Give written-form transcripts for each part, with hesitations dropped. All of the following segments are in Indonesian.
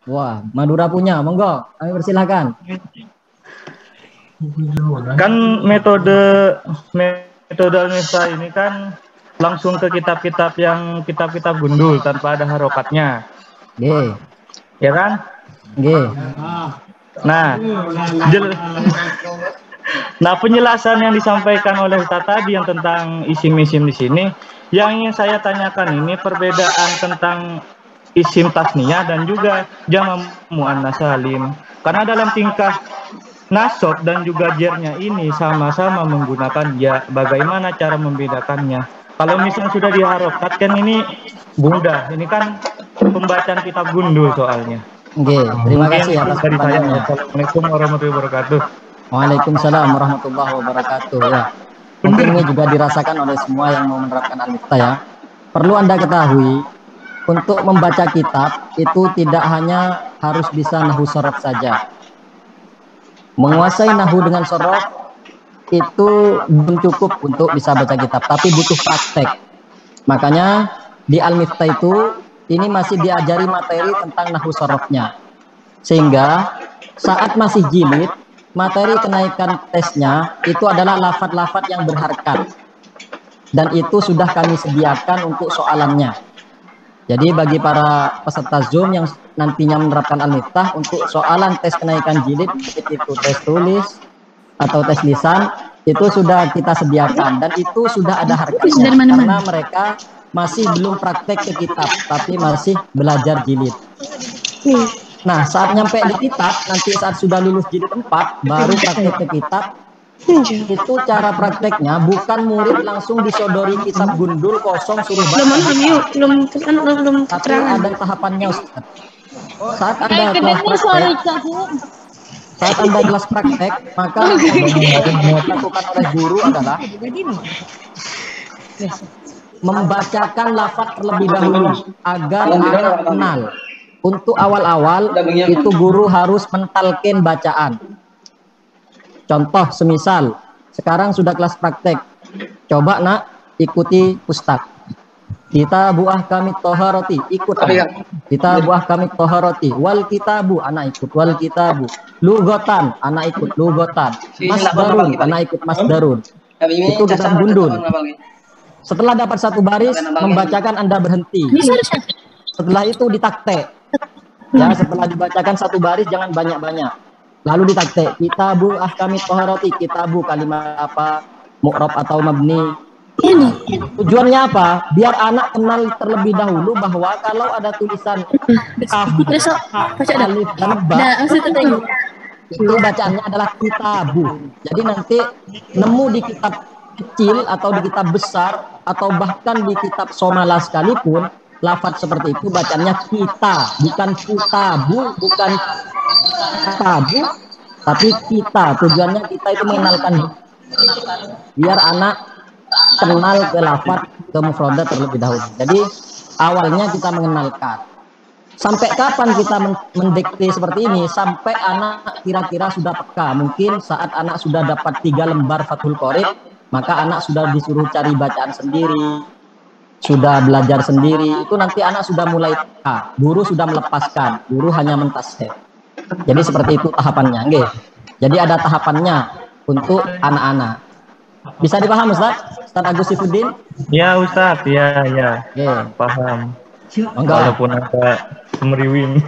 Wah, Madura punya, monggo, kami persilahkan. Kan metode Al-Miftah ini kan langsung ke kitab-kitab yang kitab-kitab gundul tanpa ada harokatnya. G. Ya kan? G. Nah, penjelasan yang disampaikan oleh Ustaz tadi yang tentang isim-isim di sini, yang ingin saya tanyakan ini perbedaan tentang isim tasniyah dan juga jama' muannats salim. Karena dalam tingkah nasab dan juga jernya ini sama-sama menggunakan ya, bagaimana cara membedakannya? Kalau misalnya sudah diharokatkan ini bunda, ini kan pembacaan kitab gundul soalnya. Oke, terima kasih atas pertanyaannya. Assalamualaikum warahmatullahi wabarakatuh. Waalaikumsalam warahmatullahi wabarakatuh. Ya, mungkin ini juga dirasakan oleh semua yang mau menerapkan Al-Miftah ya. Perlu Anda ketahui, untuk membaca kitab itu tidak hanya harus bisa nahwu shorof saja. Menguasai nahwu dengan shorof itu belum cukup untuk bisa baca kitab, tapi butuh praktek. Makanya di Al-Miftah itu ini masih diajari materi tentang nahwu shorofnya, sehingga saat masih jilid, materi kenaikan tesnya itu adalah lafadz-lafadz yang berharkat, dan itu sudah kami sediakan untuk soalannya. Jadi bagi para peserta Zoom yang nantinya menerapkan Al-Miftah, untuk soalan tes kenaikan jilid, itu tes tulis atau tes lisan, itu sudah kita sediakan, dan itu sudah ada harganya, karena mereka masih belum praktek ke kitab, tapi masih belajar jilid. Nah, saat nyampe di kitab, nanti saat sudah lulus jilid 4, baru praktek ke kitab. Itu cara prakteknya, bukan murid langsung disodori kitab gundul kosong suruh baca. Tapi ada tahapannya, Ustaz. Saat Anda kelas praktek, maka yang dilakukan oleh guru adalah membacakan lafaz terlebih dahulu agar anak kenal. Untuk awal-awal itu guru harus mentalkin bacaan. Contoh semisal sekarang sudah kelas praktek, coba nak ikuti ustaz. Kita buah kami toharoti, ikut. Kita buah kami toharoti. Wal kitabu, anak ikut wal kitabu. Lugotan, anak ikut lugotan. Masdarun, anak ikut masdarun. Itu kita gundul. Setelah dapat satu baris, membacakan Anda berhenti. Setelah itu ditakte. Ya, setelah dibacakan satu baris jangan banyak-banyak. Lalu ditakte. Kitabu ahkami toharoti, kitabu kalimat apa, mu'rab atau mabni. Tujuannya apa? Biar anak kenal terlebih dahulu bahwa kalau ada tulisan alif dan ba, itu bacaannya adalah kitabu. Jadi nanti nemu di kitab kecil atau di kitab besar atau bahkan di kitab somala sekalipun, lafaz seperti itu bacanya kita, bukan kitabu, bukan tabu, tapi kita. Tujuannya kita itu mengenalkan, biar anak kenal ke lafaz, ke mufradat terlebih dahulu. Jadi awalnya kita mengenalkan. Sampai kapan kita mendikte seperti ini? Sampai anak kira-kira sudah peka. Mungkin saat anak sudah dapat 3 lembar Fathul Qorib, maka anak sudah disuruh cari bacaan sendiri, sudah belajar sendiri. Itu nanti anak sudah mulai peka. Guru sudah melepaskan, guru hanya mentasheh. Jadi seperti itu tahapannya. Nggih. Jadi ada tahapannya untuk anak-anak. Bisa dipaham Ustaz? Ustaz Agus Sifuddin? Ya Ustaz, ya. Oke. Paham. Enggak. Walaupun agak meriwing.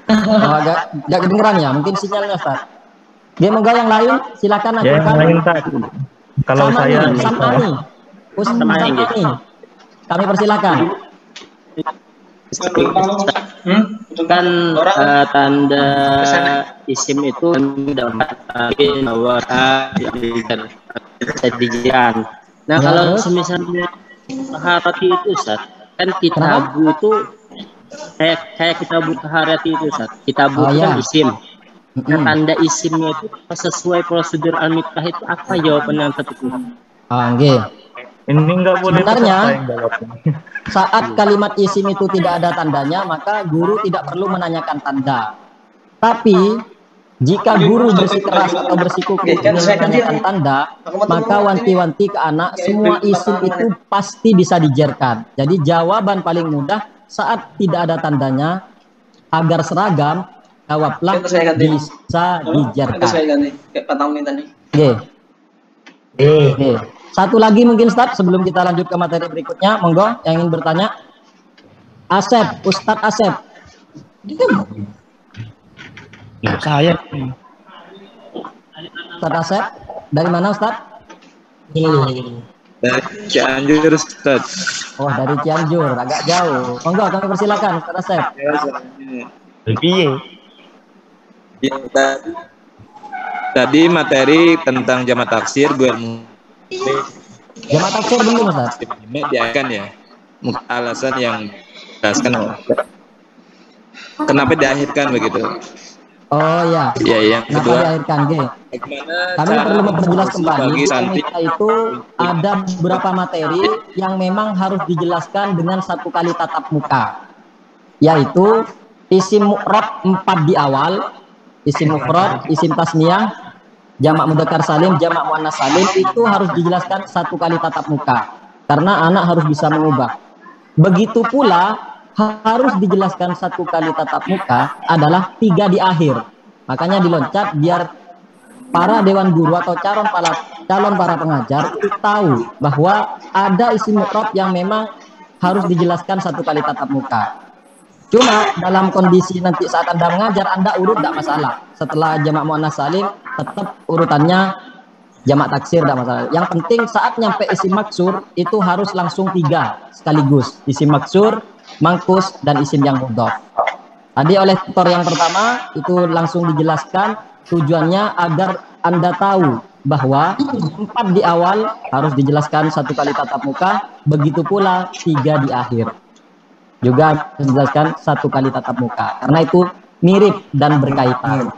agak kedengeran ya, mungkin sinyalnya Ustaz. Dia monggo yang lain, silakan Ya, yang lain Ustaz. Kalau saya Samani. Samani. Kami persilakan. Kan tanda isim itu bahwa dijiran. Nah, kalau misalnya harati itu Ustaz, kan kitabu itu kayak kitabu harati itu Ustaz. Kitabu itu kan isim. Nah, tanda isimnya itu sesuai prosedur Al-Miftah itu apa jawabannya Ustaz itu? Nggih. Ini enggak boleh. Sebenarnya saat kalimat isim itu tidak ada tandanya, maka guru tidak perlu menanyakan tanda. Tapi jika guru bersikeras atau bersikukuh ingin menanyakan tanda, maka wanti-wanti ke anak semua isim itu pasti bisa dijerkan. Jadi jawaban paling mudah saat tidak ada tandanya, agar seragam, jawablah bisa dijarkan. Oke. Satu lagi mungkin Ustadz sebelum kita lanjut ke materi berikutnya, monggo yang ingin bertanya. Asep, Ustadz Asep. Saya. Ustadz Asep, dari mana Ustadz? Dari Cianjur Ustadz. Oh, dari Cianjur, agak jauh. Monggo kami persilakan Ustadz Asep. Ya, tadi materi tentang jamak taksir gue jamak taksir belum Ustaz? Diakan ya. Alasan yang jelaskan kenapa diakhirkan begitu. Oh ya. Ya, yang kenapa kedua diakhirkan G? Kami perlu memperjelas kembali kita itu ada beberapa materi yang memang harus dijelaskan dengan satu kali tatap muka, yaitu isim mu'rab 4 di awal, isim mufrad, isim tasniyah, jamak mudzakkar salim, jamak muannas salim, itu harus dijelaskan satu kali tatap muka karena anak harus bisa mengubah. Begitu pula harus dijelaskan satu kali tatap muka adalah 3 di akhir. Makanya diloncat biar para dewan guru atau calon para pengajar itu tahu bahwa ada isim mufrad yang memang harus dijelaskan satu kali tatap muka. Cuma dalam kondisi nanti saat Anda mengajar, Anda urut tidak masalah. Setelah jamak muannas salim, tetap urutannya jamak taksir tidak masalah. Yang penting saat nyampe isim maksur, itu harus langsung 3 sekaligus. Isim maksur, mangkus, dan isim yang mudhof. Tadi oleh tutor yang pertama, itu langsung dijelaskan tujuannya agar Anda tahu bahwa 4 di awal harus dijelaskan satu kali tatap muka, begitu pula 3 di akhir. Juga menjelaskan satu kali tatap muka karena itu mirip dan berkaitan.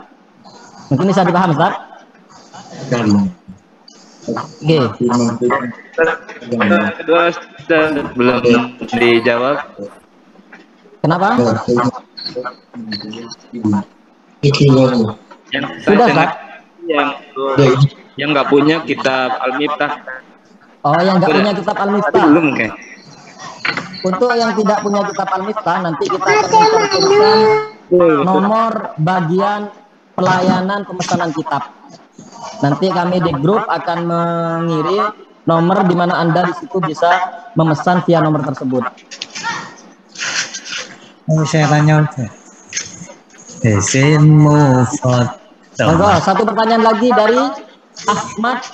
Mungkin bisa dipaham Ustaz? Oke. Kedua belum dijawab. Kenapa? Yang sudah Ustaz? Yang nggak punya kitab Al-Miftah. Oh, yang nggak punya kitab Al-Miftah. Belum kayak. Untuk yang tidak punya kitab Al-Miftah, nanti kita akan mencantumkan nomor bagian pelayanan pemesanan kitab. Nanti kami di grup akan mengirim nomor di mana Anda di situ bisa memesan via nomor tersebut. Oh, saya tanya aja. Monggo, satu pertanyaan lagi dari Ahmad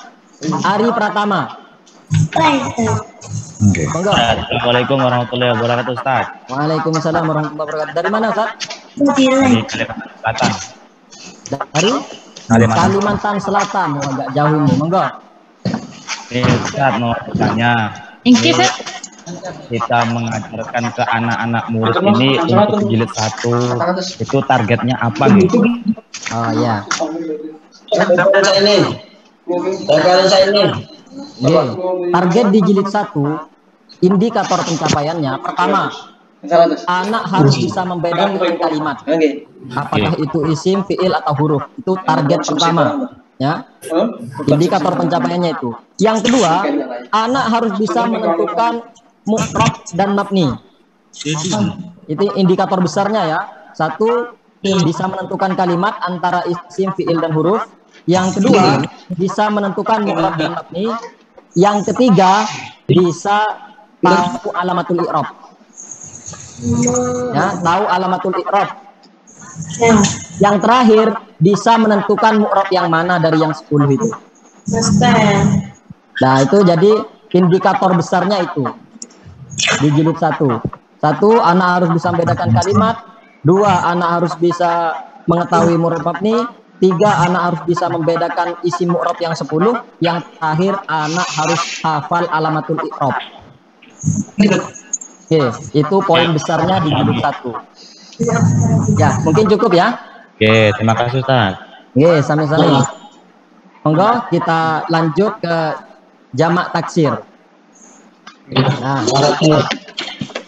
Ari Pratama. Okay. Assalamualaikum warahmatullahi wabarakatuh Ustaz. Waalaikumsalam warahmatullahi wabarakatuh. Dari mana Ustaz? Dari Kalimantan Selatan. Dari Kalimantan Selatan. Oh, agak jauh ini. Monggo. Ustaz mau bertanya. Kita mengajarkan ke anak-anak murid ini untuk jilid 1 itu targetnya apa gitu? Oh ya. Target di jilid 1, indikator pencapaiannya pertama, anak harus bisa membedakan kalimat. Apakah itu isim, fiil atau huruf. Itu target pertama, ya. Indikator pencapaiannya itu. Yang kedua, anak harus bisa menentukan mu'rab dan mabni. Itu indikator besarnya ya. Satu, bisa menentukan kalimat antara isim, fiil dan huruf. Yang kedua, bisa menentukan mu'rab dan mabni. Yang ketiga, bisa tahu alamatul i'rab. Ya, tahu alamatul i'rab. Yang terakhir, bisa menentukan mu'rab yang mana dari yang 10 itu. Nah, itu jadi indikator besarnya itu. Di jilid 1. 1, anak harus bisa membedakan kalimat. 2, anak harus bisa mengetahui mu'rab mabni. 3, anak harus bisa membedakan isi mu'rab yang 10. Yang terakhir, anak harus hafal alamatul i'rab. Oke, itu poin besarnya di jilid 1. Ya, mungkin cukup ya. Oke, terima kasih Ustaz. Oke, sami-sami. Monggo kita lanjut ke jamak taksir. Nah,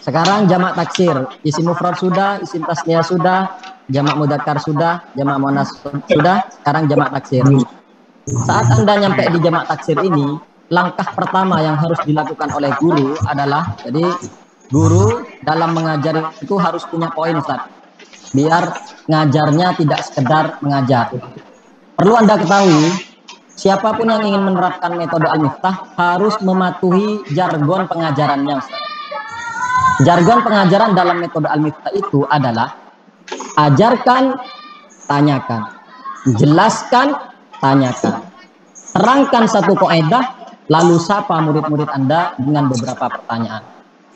sekarang jamak taksir. Isim mufrad sudah, isim tasniyah sudah, jamak mudzakkar sudah, jamak muannas sudah, sekarang jamak taksir. Saat Anda nyampe di jamak taksir ini, langkah pertama yang harus dilakukan oleh guru adalah, jadi guru dalam mengajar itu harus punya poin Ustaz. biar ngajarnya tidak sekedar mengajar. Perlu Anda ketahui, siapapun yang ingin menerapkan metode Al-Miftah harus mematuhi jargon pengajarannya. Jargon pengajaran dalam metode Al-Miftah itu adalah ajarkan, tanyakan, jelaskan, tanyakan, terangkan satu kaidah, lalu sapa murid-murid Anda dengan beberapa pertanyaan.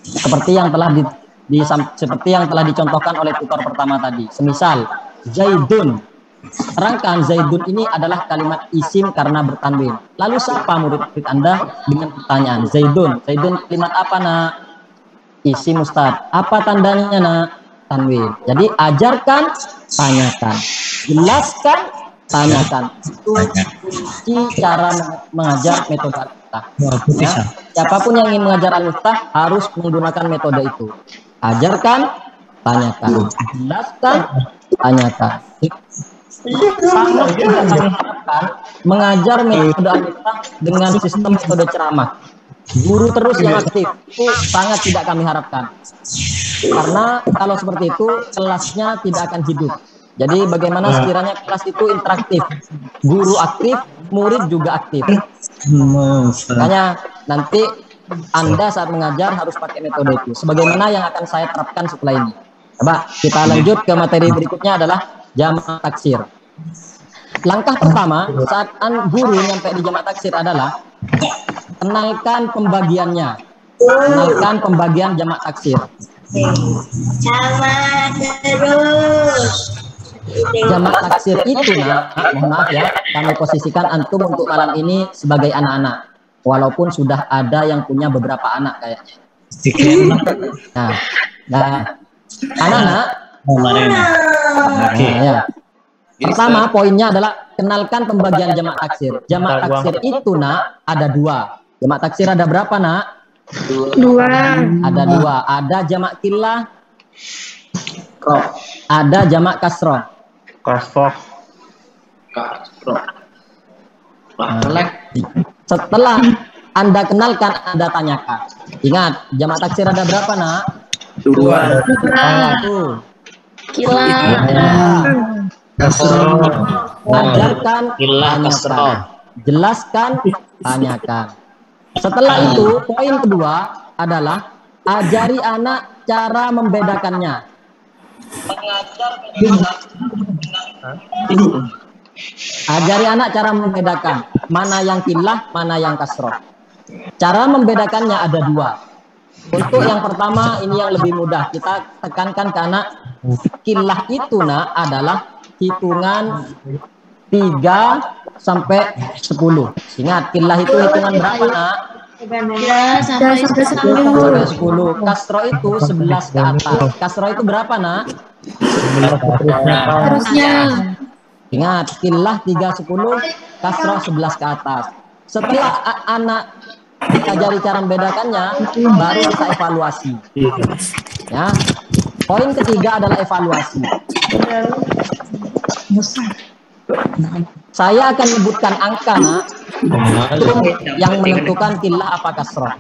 Seperti yang telah dicontohkan oleh tutor pertama tadi. Semisal Zaidun, terangkan Zaidun ini adalah kalimat isim karena bertanwin. Lalu sapa murid-murid Anda dengan pertanyaan. Zaidun kalimat apa nak? Isim Ustaz. Apa tandanya nak? Tanwin. Jadi ajarkan, tanyakan, jelaskan, tanyakan. Itu kunci cara mengajar metode Al-Miftah. Ya. Siapapun yang ingin mengajar Al-Miftah harus menggunakan metode itu. Ajarkan, tanyakan, jelaskan, tanyakan. Mengajar metode Al-Miftah dengan sistem metode ceramah. Guru terus yang aktif itu sangat tidak kami harapkan. Karena kalau seperti itu kelasnya tidak akan hidup. Jadi bagaimana sekiranya kelas itu interaktif, guru aktif, murid juga aktif. Makanya nanti Anda saat mengajar harus pakai metode itu. Sebagaimana yang akan saya terapkan setelah ini. Coba kita lanjut ke materi berikutnya adalah jamak taksir. Langkah pertama saat guru nyampe di jamak taksir adalah kenalkan pembagiannya. Kenalkan pembagian jamak taksir. Jamak taksir itu, mohon maaf ya, kami posisikan antum untuk malam ini sebagai anak-anak, walaupun sudah ada yang punya beberapa anak kayaknya. Nah, anak-anak. Ya. Pertama poinnya adalah kenalkan pembagian jamak taksir. Jamak taksir itu ada dua. Jamak taksir ada berapa Dua. Ada dua. Ada jamak killah, ada jamak kasroh. Setelah Anda kenalkan, Anda tanyakan. Ingat, jamak taksir ada berapa Dua. Ajarkan, tanyakan, jelaskan, tanyakan. Setelah itu, poin kedua adalah ajari anak cara membedakannya. Ajari anak cara membedakan mana yang killah, mana yang kasroh. Cara membedakannya ada dua. Untuk yang pertama ini yang lebih mudah, kita tekankan ke anak. Killah itu adalah hitungan 3 sampai 10. Ingat, killah itu hitungan berapa 3 sampai 10. Kasroh itu 11 ke atas. Kasroh itu berapa terusnya. Ingat, killah 3, 10, kasroh 11 ke atas. Setelah anak diajari cara membedakannya, baru kita evaluasi. Ya. Poin ketiga adalah evaluasi. Saya akan menyebutkan angka yang menentukan killah apa kasroh.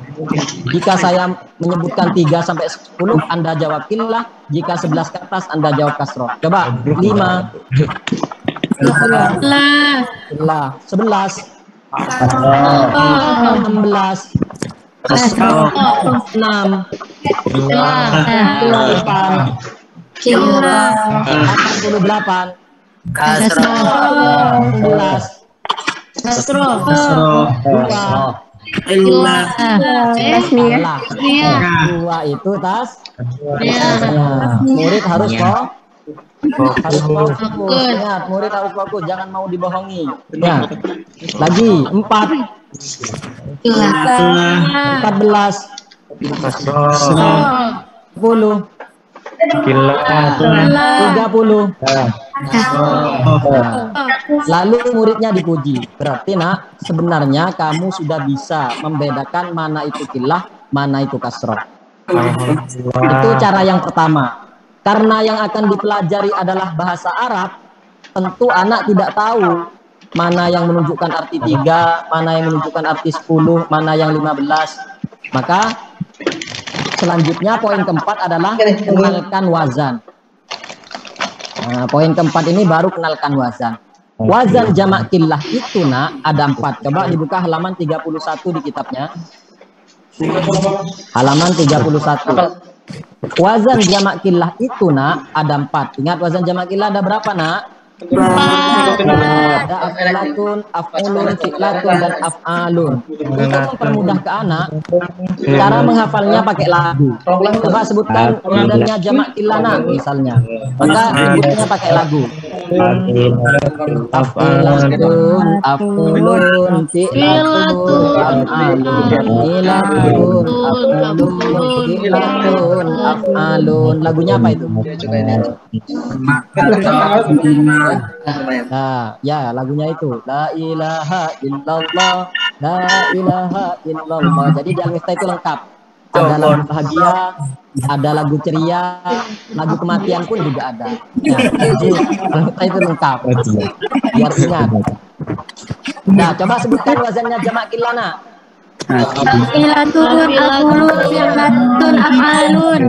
Jika saya menyebutkan 3 sampai 10, Anda jawab killah. Jika 11 ke atas, Anda jawab kasroh. Coba 5 killah, 11 16 6 88 dua itu tas. Murid harus fokus. Ingat, murid harus fokus, jangan mau dibohongi. Ya. Lagi 14 10 30. Lalu muridnya dipuji. Berarti sebenarnya kamu sudah bisa membedakan mana itu killah, mana itu kasroh. Itu cara yang pertama. Karena yang akan dipelajari adalah bahasa Arab, tentu anak tidak tahu mana yang menunjukkan arti 3, mana yang menunjukkan arti 10, mana yang 15. Maka selanjutnya poin keempat adalah kenalkan wazan. Nah, poin keempat ini baru kenalkan wazan. Wazan jamak killah itu nak ada 4. Coba dibuka halaman 31 di kitabnya. Halaman 31. Wazan jamak killah itu nak ada 4. Ingat wazan jamak killah ada berapa nak? Ada af'latun, af'ulun, fi'latun, dan af'alun. Untuk mempermudah ke anak, cara menghafalnya pakai lagu. Coba sebutkan wazannya jamak killah nak misalnya. Maka sebutnya pakai lagu. Af'latun, af'ulun, fi'latun, af'alun, fi'latun, af'ulun, fi'latun, af'alun. Lagunya apa itu? Nah, ya lagunya itu la ilaha illallah, la ilaha illallah. Jadi di Al-Miftah itu lengkap. Ada lagu bahagia, ada lagu ceria, lagu kematian pun juga ada. Ya, jadi Al-Miftah itu lengkap. Biar ingat. Nah, coba sebutkan wazannya jamak kilana. Fi'latun, af'ulun, fi'latun, af'alun.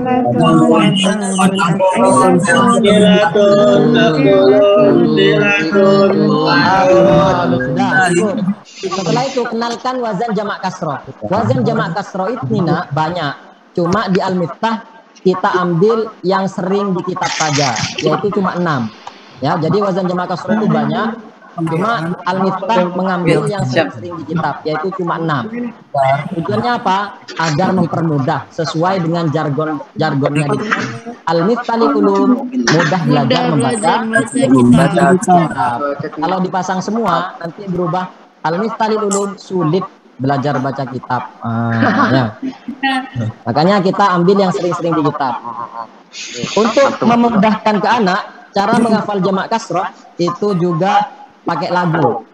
Setelah itu kenalkan wazan jamak kasroh. Wazan jamak kasroh ini nak banyak. Cuma di Al-Miftah kita ambil yang sering di kitab saja, yaitu cuma 6. Ya, jadi wazan jamak kasroh itu banyak. Cuma Al-Miftah mengambil yang sering di kitab, yaitu cuma 6. Tujuannya apa? Agar mempermudah sesuai dengan jargonnya di Al-Miftah likulum, mudah belajar membaca kitab. Kalau dipasang semua nanti berubah Al-Miftah likulum, sulit belajar baca kitab. Ya. Makanya kita ambil yang sering-sering di kitab. Untuk memudahkan ke anak, cara menghafal jamak kasroh itu juga pakai lagu.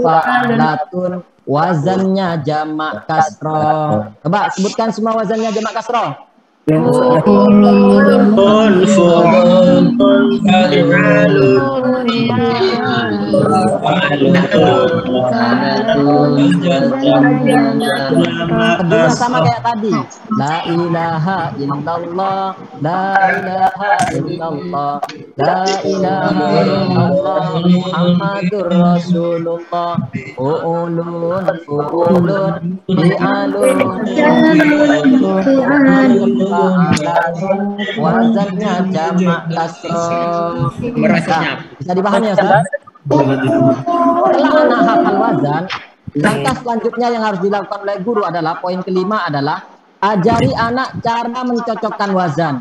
Fa'latun, wazannya jamak kasroh. Coba sebutkan semua wazannya jamak kasroh. Kedua sama kayak tadi. La ilaha illallah, la ilaha illallah, la ilaha illallah, Muhammadur Rasulullah. Fu'ulun, fu'ulun, fi'alun, wazannya jamak kasroh. Bisa dipahami ya, Ustaz? Setelah anak hafal wazan, langkah selanjutnya yang harus dilakukan oleh guru adalah poin kelima adalah ajari anak cara mencocokkan wazan.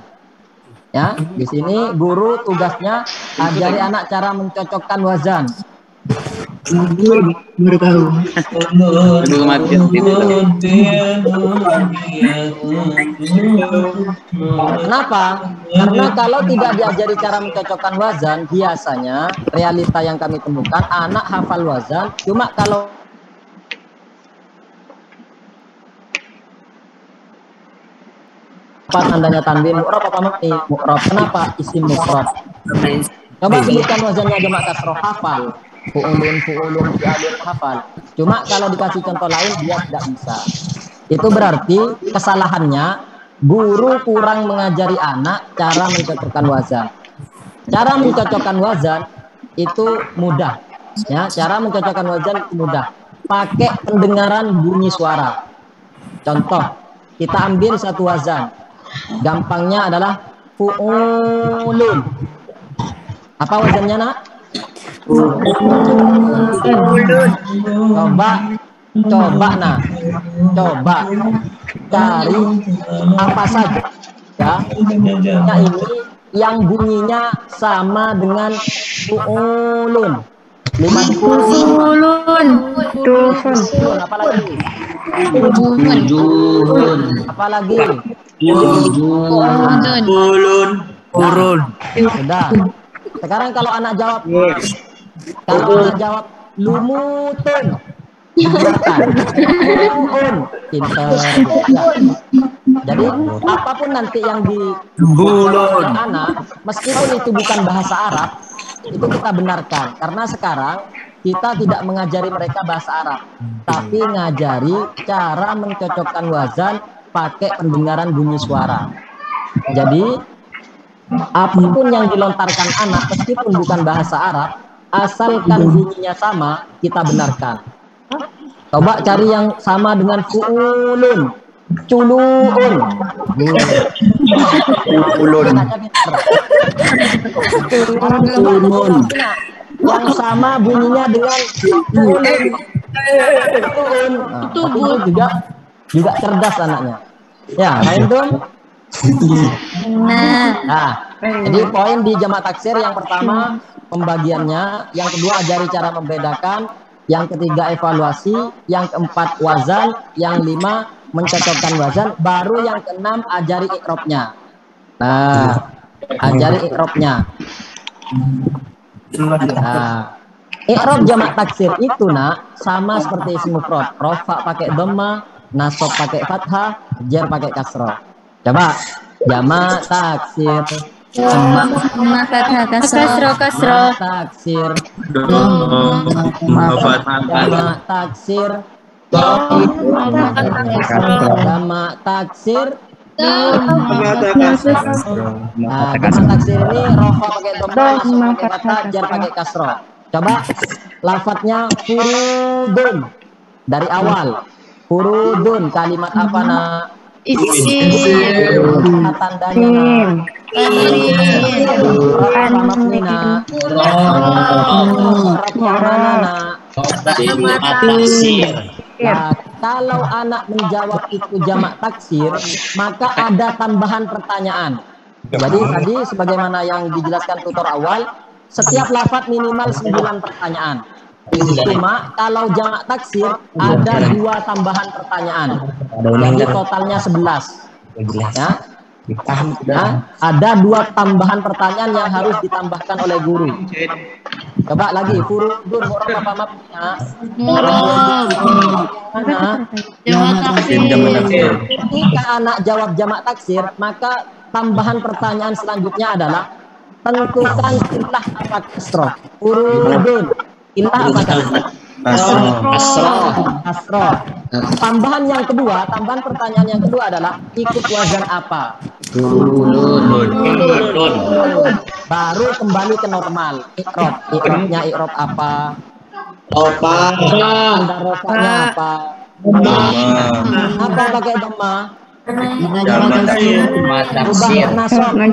Ya, di sini guru tugasnya ajari anak cara mencocokkan wazan. Kenapa? Karena kalau tidak diajari cara mencocokkan wazan, biasanya realita yang kami temukan anak hafal wazan, cuma kalau apa tandanya tanwin mu'rab apa mabni mu'rab? Kenapa isim mufrad? Coba sebutkan wazannya jamak kasroh, hafal. Fu'ulun, fu'ulun, fi'alun, hafal. Cuma kalau dikasih contoh lain dia tidak bisa. Itu berarti kesalahannya guru kurang mengajari anak cara mencocokkan wazan. Cara mencocokkan wazan itu mudah. Ya, cara mencocokkan wazan itu mudah. Pakai pendengaran bunyi suara. Contoh, kita ambil satu wazan. Gampangnya adalah fu'ulun. Apa wazannya nak? Coba nah, coba cari apa saja ya ini yang bunyinya sama dengan fu'ulun. 5 Usulun. apalagi apalagi Urun. sudah. Sekarang kalau anak jawab lumutun, pinter. Jadi apapun nanti yang dibuat anak, meskipun itu bukan bahasa Arab, itu kita benarkan. Karena sekarang kita tidak mengajari mereka bahasa Arab, tapi ngajari cara mencocokkan wazan pakai pendengaran bunyi suara. Jadi apapun yang dilontarkan anak meskipun bukan bahasa Arab, asalkan bunyinya sama, kita benarkan. Coba cari yang sama dengan fu'ulun, culuun. Culuun. Yang sama bunyinya dengan fu'ulun. Nah, tapi itu juga cerdas anaknya. Ya, lain dong. Nah, jadi poin di jamak taksir yang pertama pembagiannya, yang kedua ajari cara membedakan, yang ketiga evaluasi, yang keempat wazan, yang lima mencocokkan wazan, baru yang keenam ajari ikrobnya. Nah, ajari ikrobnya. Nah, ikrob jamak taksir itu nak sama seperti isim mufrad, rofa pakai dhamma, nasab pakai fathah, jar pakai kasrah. Coba jamak taksir. Jamak kasroh. Taksir. Jamak taksir. Jamak taksir. Nah, jamak taksir ini rofa pakai dhamma, nasab pakai fathah, jar pakai kasrah. Coba lafadznya furudun dari awal. Furudun kalimat apa nak? Isim. Tandanya nak? Nah, kalau anak menjawab itu jamak taksir, maka ada tambahan pertanyaan. Jadi tadi sebagaimana yang dijelaskan tutor awal, setiap lafadz minimal 9 pertanyaan. Cuma kalau jamak taksir ada 2 tambahan pertanyaan. Jadi totalnya 11. Ya. Nah, ada 2 tambahan pertanyaan yang harus ditambahkan oleh guru. Coba lagi, furudun mu'rab apa mabninya? Jamak taksir. Ketika anak jawab jamak taksir, maka tambahan pertanyaan selanjutnya adalah tentukan ilah apa kasroh. Furudun, ilah apa kasroh. Tambahan yang kedua, tambahan pertanyaan yang kedua adalah ikut wazan apa? Baru kembali ke normal. Ikrobnya ikrob apa? Tanda rofanya apa? Apa pakai dhamma?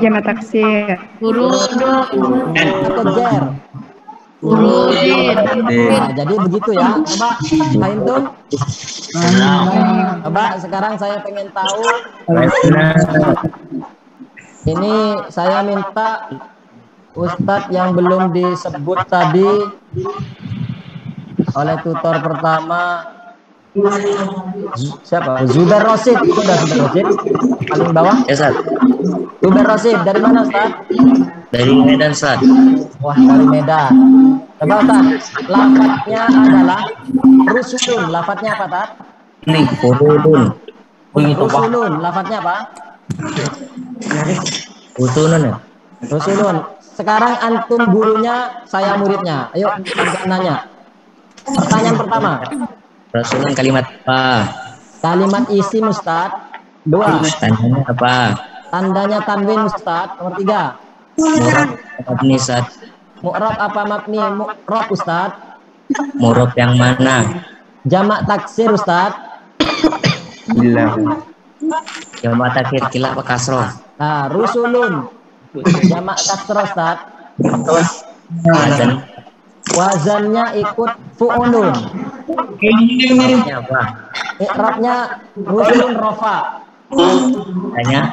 Jamak taksir. Atau jar? Nah, jadi begitu ya. Coba lain tuh. Coba sekarang saya pengen tahu. Ini saya minta Ustadz yang belum disebut tadi oleh tutor pertama. Siapa? Zubair Rosid. Itu udah Zubair Rosid. Paling bawah. Ya, Ustaz. Zubair Rosid dari mana, Ustadz? Dari Medan, Ustaz. Wah, dari Medan. Coba, Ustadz. Lafadznya adalah rusulun. Lafadznya apa, Tat? Ini furudun. Rusulun. Lafadznya apa? Rusulun ya? Rusulun. Sekarang antum gurunya, saya muridnya. Ayo, kita nanya. Pertanyaan pertama. Rusulun kalimat apa? Kalimat isim, Ustadz. 2. Tandanya apa? Tandanya tanwin, Ustadz. Nomor 3. Murab apa nih, Ustaz? Mu'rab apa mabni? Mu'rab, Ustadz. Murab yang mana? Jamak taksir, Ustadz. Jamak taksir kila apa kasroh? Nah, rusulun. Jamak kasroh, Ustadz. Wazan Wazannya ikut fu'ulun. Ikrobnya apa? Ikrabnya rusulun rofa. Tanya.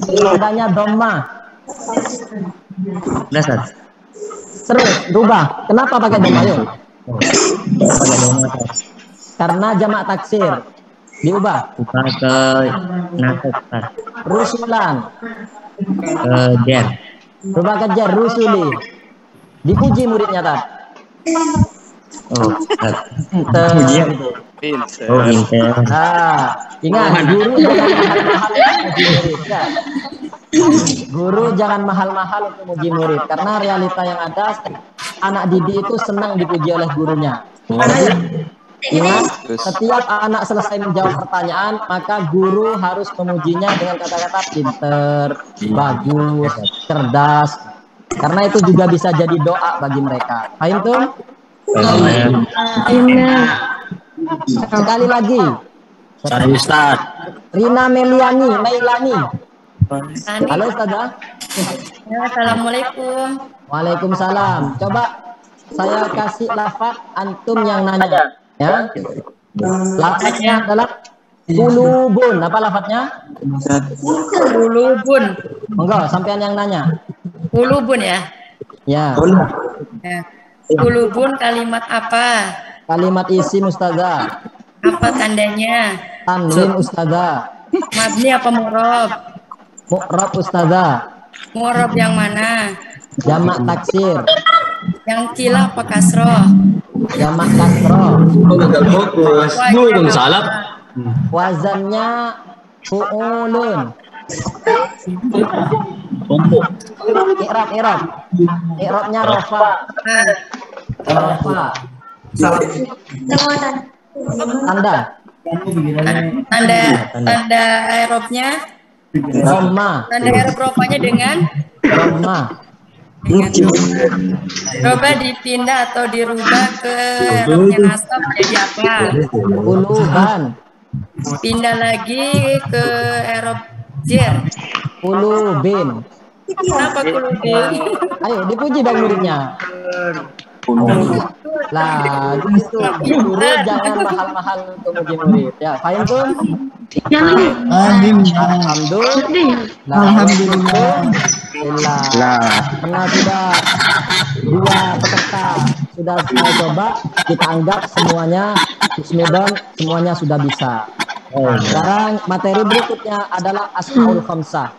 Tandanya dhamma. Udah, Ustaz. Terus, rubah. Kenapa pakai dhamma, yuk? Pakai dhamma, Ustaz. Karena jamak taksir. Diubah. Buka ke nasab, Ustaz. Rusulan. Ke jar. Rubah ke jar, rusuli. Dipuji muridnya, Tat. Oh, Ustaz. Pujian. Oh, pinter. Nah, ingat, guru jangan mahal-mahal untuk muji murid. Ya. Guru jangan mahal-mahal untuk muji murid. Karena realita yang ada, anak didik itu senang dipuji oleh gurunya. Jadi, Ingat, setiap anak selesai menjawab pertanyaan, maka guru harus memujinya dengan kata-kata pinter, bagus, cerdas. Karena itu juga bisa jadi doa bagi mereka. Paham tuh? Sekali lagi. Ustaz. Rina Meilani. Halo Ustazah. Assalamualaikum. Waalaikumsalam. Coba saya kasih lafaz antum yang nanya. Ya. Lafaznya adalah kulubun. Apa lafaznya? Kulubun. Enggak, sampean yang nanya. Kulubun ya. Ya. Kulubun kalimat apa? Kalimat isim Ustazah. Apa tandanya? Tanwin Ustazah. Mabni apa mu'rob? Mu'rab Ustazah. Mu'rob yang mana? Jamak taksir. Yang kila apa kasroh? Jamak kasroh. Salam. Wazannya fu'ulun. I'rabnya rofa. Rofa. Tanda i'rabnya? Roma. Tanda i'rab rofanya dengan? Roma. Coba dipindah atau dirubah ke i'rabnya nasab jadi apa? Uluban. Pindah lagi ke i'rab jer. Ulubin. Kenapa kulubin? Ayo dipuji dong muridnya. Lah, gitu. Guru jangan mahal-mahal untuk muji murid. Ya, paham tuh? Alhamdulillah. Karena sudah dua peserta sudah saya coba, kita anggap semuanya bismillah, semuanya sudah bisa. Sekarang materi berikutnya adalah asmaul khamsah.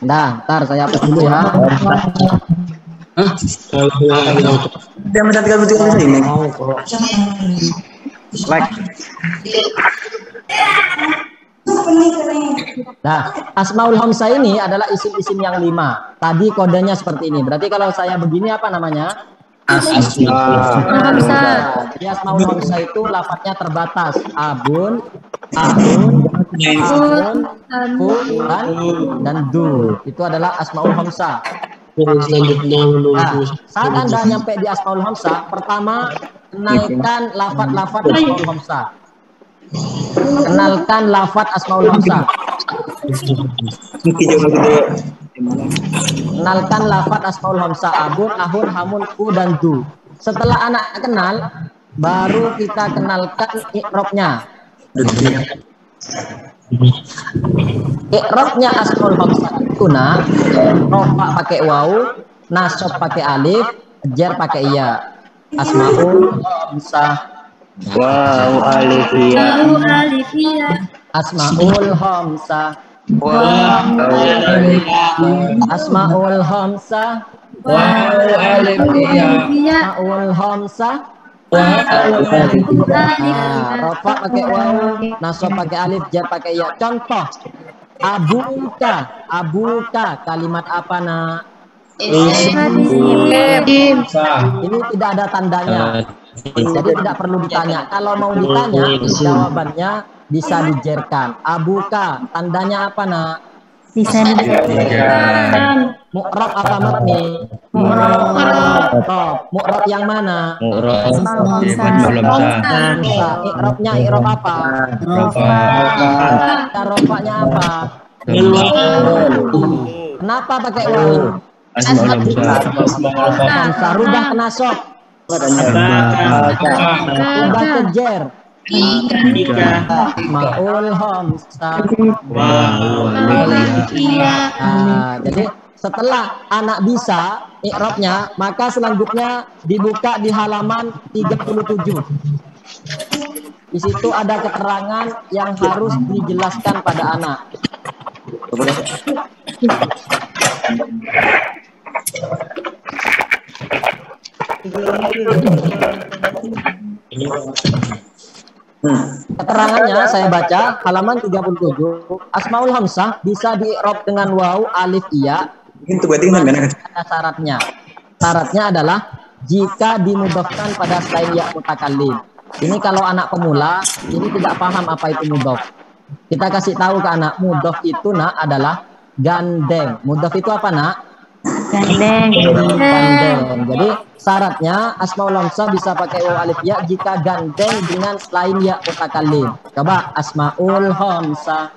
Nah, ntar saya hapus dulu ya. Dia mencatatkan betul ini. Nah, asmaul hamsah ini adalah isim-isim yang 5. Tadi kodenya seperti ini. Berarti kalau saya begini apa namanya? Jadi asmaul hamsah itu lafadznya terbatas. Abun, dan du. Itu adalah asmaul hamsah. Nah, saat Anda nyampe di asmaul hamsah, pertama kenalkan lafadz asmaul hamsah. Kenalkan lafadz asmaul hamsah. Kenalkan lafadz asmaul hamsah. Abun, ahun, hamun, ku, dan du. Setelah anak kenal, baru kita kenalkan i'rabnya. I'rabnya asmaul hamsah itu rofa pakai waw, nasab pakai alif, jar pakai iya. Asmaul hamsah. Wow, alif ya. Asmaul hamsah. Asmaul hamsah. Asmaul hamsah. Rofa pakai waw, nasab pakai alif, jar pakai ya. Contoh, abuka kalimat apa nak? Ini tidak ada tandanya, jadi tidak perlu ditanya. Kalau mau ditanya, jawabannya bisa dijerkan. Abuka tandanya apa nak? Bisa dijelaskan. Mu'rab apa mabni? Mu'rab yang mana? I'rabnya i'rab apa? Rofanya apa? Kenapa pakai waw? Rubah ke nasab. Rubah ke jar. Asmaul hamsah. Jadi setelah anak bisa i'rabnya, maka selanjutnya dibuka di halaman 37. Di situ ada keterangan yang harus dijelaskan pada anak. Keterangannya saya baca halaman 37. Asmaul hamsah bisa di-i'rab dengan waw, alif, iya. Ada syaratnya. Syaratnya adalah jika dimudhofkan pada selain ya mutakallim. Ini kalau anak pemula ini tidak paham apa itu mudhof. Kita kasih tahu ke anak, mudhof itu nak adalah gandeng. Mudhof itu apa nak? Gandeng. Gandeng. Jadi syaratnya asmaul hamzah bisa pakai waw alif ya jika gandeng dengan selain ya mutakallim. Coba asmaul hamzah.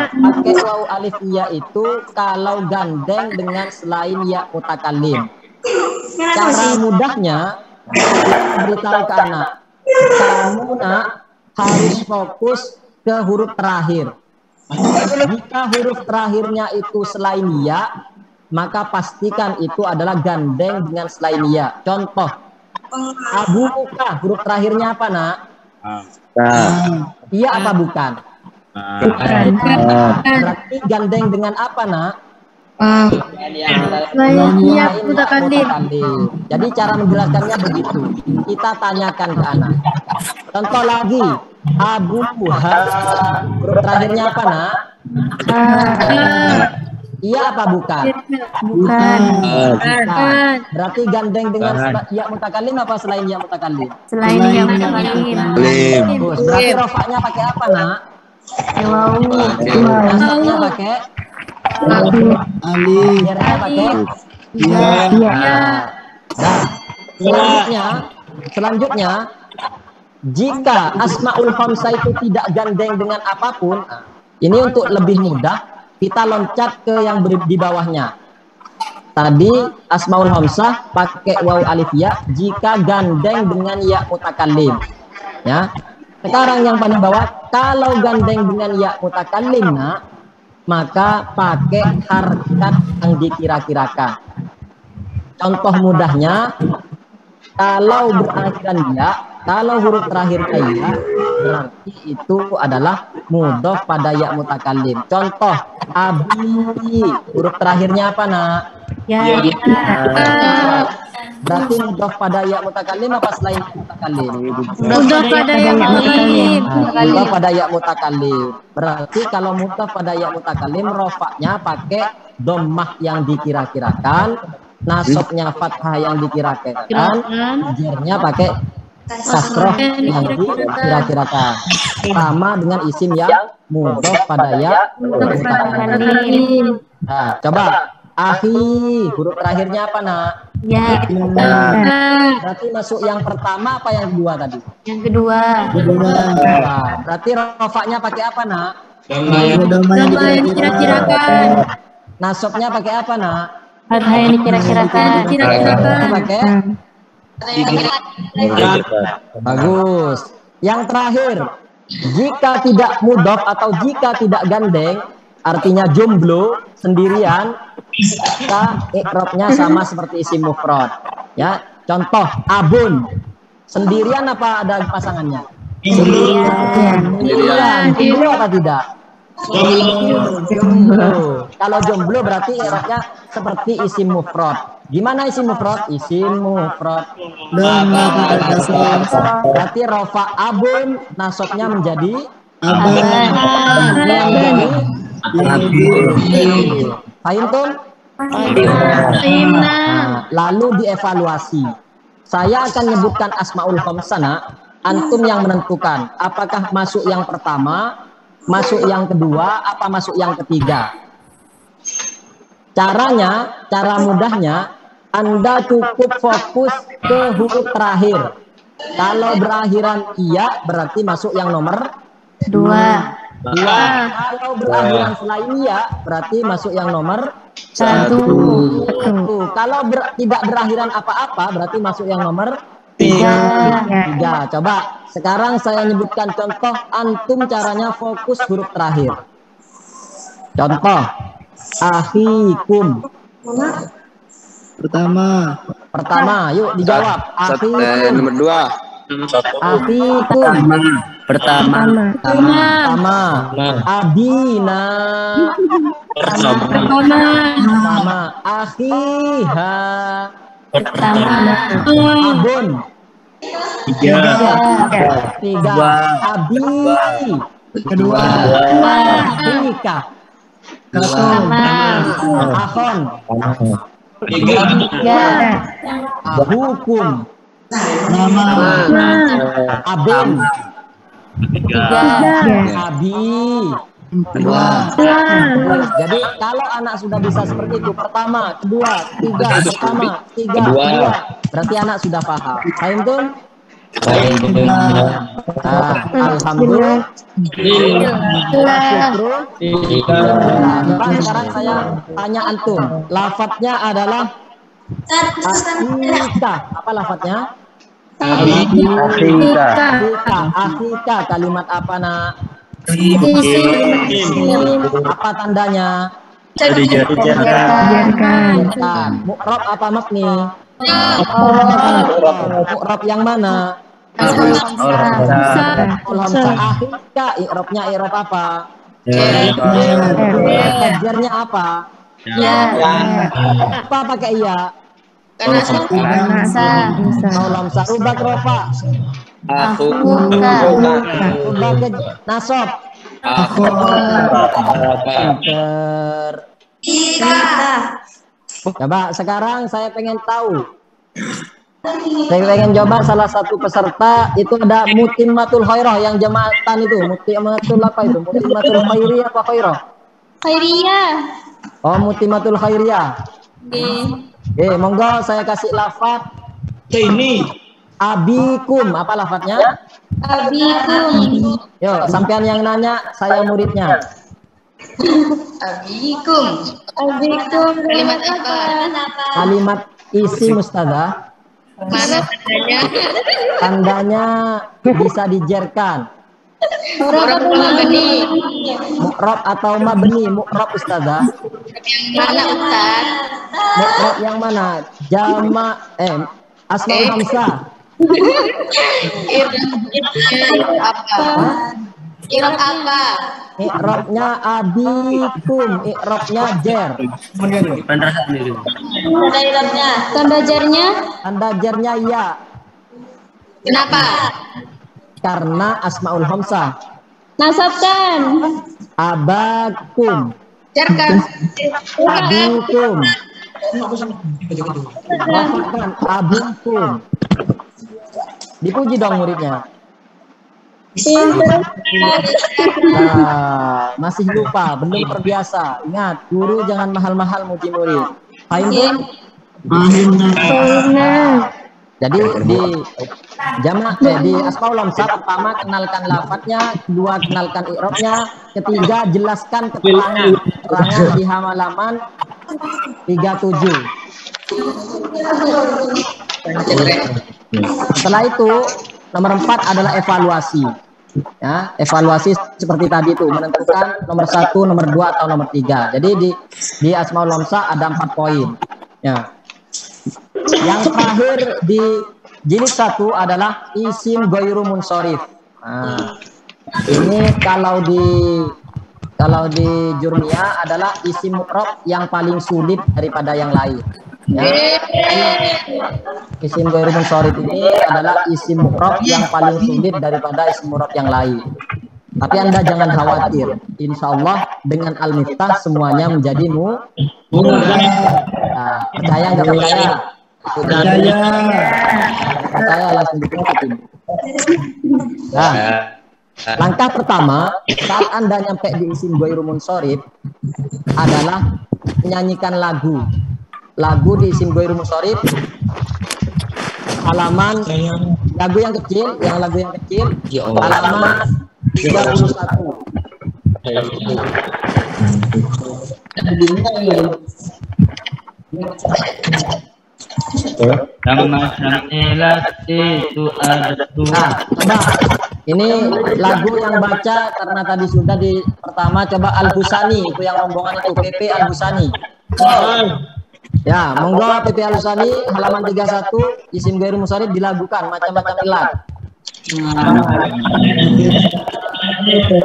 Pakai waw alif ya itu kalau gandeng dengan selain ya mutakallim. Cara mudahnya beritahu ke anak, kamu nak harus fokus ke huruf terakhir. Jika huruf terakhirnya itu selain ya, maka pastikan itu adalah gandeng dengan selain ya. Contoh, abuka, huruf terakhirnya apa nak? Iya apa bukan? Berarti gandeng dengan apa nak? Iya mutakallim. Jadi cara menjelaskannya begitu. Kita tanyakan ke anak. Contoh lagi, abuha, huruf terakhirnya apa nak? Iya apa bukan? Bukan. Berarti gandeng dengan ya mutakallim apa selain ya mutakallim? Selain ya mutakallim. Bagus. Berarti rofaknya pakai apa nak? Waw. Nasabnya pakai alif. Akhirnya pakai Iya. Nah, selanjutnya jika asmaul hamzah itu tidak gandeng dengan apapun, ini untuk lebih mudah kita loncat ke yang di bawahnya. Tadi asmaul hamzah pakai waw alif ya jika gandeng dengan ya mutakallim. Ya. Sekarang yang paling bawah, kalau gandeng dengan ya mutakallim nak, maka pakai harkat yang dikira-kirakan. Contoh mudahnya, kalau berakhiran ya, kalau huruf terakhirnya ya, berarti itu adalah mudhof pada ya mutakallim. Contoh, abi, huruf terakhirnya apa nak? Ya. Berarti mudhof pada ya mutakallim apa selain mutakallim? Mudhof pada ya mutakallim. Mudhof pada ya mutakallim. Berarti kalau mudhof pada ya mutakallim, rofaknya pakai dhammah yang dikira-kirakan, nasabnya fathah yang dikira-kirakan, jarnya pakai kasroh yang dikira-kirakan. Sama dengan isim yang mudhof pada ya mutakallim. Nah, coba akhi, huruf terakhirnya apa nak? Ya. Berarti masuk yang pertama apa yang kedua tadi? Yang kedua. Berarti rofaknya pakai apa nak? Dhamma yang dikira-kirakan. Nasabnya pakai apa nak? Fathah yang dikira-kirakan. Pakai bagus. Yang terakhir, jika tidak mudhof atau jika tidak gandeng, artinya jomblo sendirian, kita ikrobnya sama seperti isim mufrad. Ya, contoh abun sendirian apa ada pasangannya? Sendirian. Jomblo apa tidak? Jomblo. Kalau jomblo berarti ikrobnya seperti isim mufrad. Gimana isim mufrad? Isim mufrad. Berarti rofa abun, nasabnya menjadi Paham tuh? Lalu dievaluasi. Saya akan menyebutkan asmaul hamzah, antum yang menentukan apakah masuk yang pertama, masuk yang kedua, apa masuk yang ketiga. Caranya, cara mudahnya, Anda cukup fokus ke huruf terakhir. Kalau berakhiran iya, berarti masuk yang nomor 2. Kalau berakhiran selain iya, berarti masuk yang nomor 1. Kalau tidak berakhiran apa-apa, berarti masuk yang nomor 3. Coba sekarang saya nyebutkan contoh, antum caranya fokus huruf terakhir. Contoh, akhikum. Pertama, yuk dijawab. Akhikum. Nomor 2. Akhikum. Pertama. Abina. Pertama. Akhiha. Pertama. Abun. 3. Abi. Kedua. Akhika. Akhon. Tiga. Hukum. Abin. Tiga. Abi. Dua. Jadi kalau anak sudah bisa seperti itu, pertama, kedua, tiga, pertama, tiga, kedua, berarti anak sudah paham. Paham tuh? Alhamdulillah. Sekarang saya tanya antum, lafadznya adalah Akhika. Apa lafadznya? Akhika. Kalimat apa nak? Apa tandanya? Mu'rab apa mabni? Mu'rab yang mana? Akhika. I'rabnya i'rab apa? Jarnya apa? Apa pakai iya? Lamsa. Rubah rofa. Rubah ke nasab. Coba sekarang saya pengen tahu. Saya pengen coba salah satu peserta itu ada Mutimmatul Khairah yang jamaatan itu. Mutimmatul apa itu? Mutimmatul Khairiyah apa Khairah? Khairiyah. Oh, Mutimmatul Khairiyah. Monggo saya kasih lafaz. Ini abikum, apa lafaznya? Abikum. Yo, sampean yang nanya, saya muridnya. Abikum. Kalimat apa? Kalimat isim Ustazah. Mana tandanya? Tandanya bisa dijerkan. Mu'rab atau mabni? Mu'rab atau mabni? Mu'rab Ustazah. Mana Ustaz? Mu'rab yang mana? Asmaul Hamzah. I'rab apa? I'rabnya abikum, i'rabnya jer. Tanda jarnya? Tanda jernya ya. Kenapa? Karena asmaul hamzah. Nasabkan. Abakum. Jarkan. Abikum. Rafakan abikum. Dipuji dong muridnya. Nah, masih lupa, belum terbiasa. Ingat, guru jangan mahal-mahal muji murid. Paham? Jadi di di asmaul hamzah pertama kenalkan lafadznya, kedua kenalkan i'rabnya, ketiga jelaskan keterangan di halaman 37. Setelah itu nomor 4 adalah evaluasi. Ya, evaluasi seperti tadi itu menentukan nomor 1, nomor 2 atau nomor 3. Jadi di asmaul hamzah ada 4 poin. Ya. Yang terakhir di jilid 1 adalah isim ghairu munsharif. Nah, ini kalau di Jurmiyah adalah isim mu'rab yang paling sulit daripada yang lain. Ya. Isim ghairu munsharif ini adalah isim mu'rab yang paling sulit daripada isim mu'rab yang lain. Tapi Anda jangan khawatir. Insya Allah dengan Al-Miftah semuanya menjadi mudah. Nah, percaya nggak percaya? Percaya langsung diikutin. Nah, langkah pertama saat Anda nyampe di isim ghairu munsharif adalah menyanyikan lagu di isim ghairu munsharif, halaman lagu yang kecil, halaman 31. Ini lagu yang baca karena tadi sudah di pertama, coba Al-Husani itu yang rombongan itu PP Al-Husani. Ya, monggo PP Al-Husani halaman 31 isim ghairu munsharif dilakukan macam-macam ilat.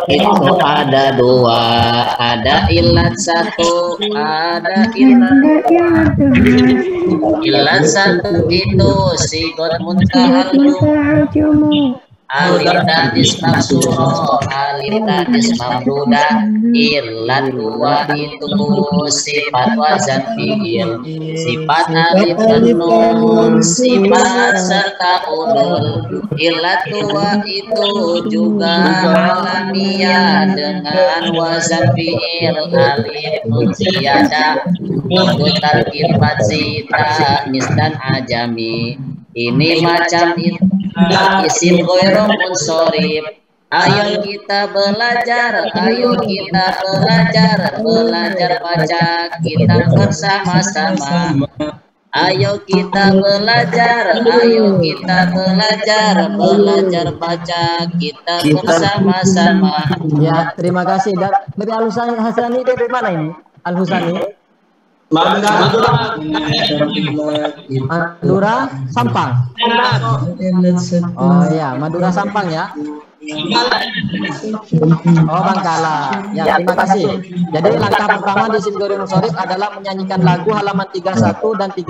Itu ada 2, ada ilat 1, ada ilat 1 itu sigot muntahal jumu. alif tanis maksuro, alif tanis mamdudah, ilan dua itu sifat wazan fi'il, sifat alif dan nun, sifat serta udul, ilat dua itu juga alamiah dengan wazan fi'il, alif nun ziyadah, untuk tarkib fatsita dan ajami. Ini macam itu isim ghairu munsharif. Ayo kita belajar baca kitab bersama-sama. Ayo kita belajar baca kitab bersama-sama. Ya, terima kasih. Dan dari Al-Husani dari mana ini? Al-Husani? Madura Sampang. Oh iya, Madura Sampang ya. Oh, Bangkalan. Ya, terima kasih. Jadi langkah pertama di isim ghairu munsharif adalah menyanyikan lagu halaman 31 dan 32.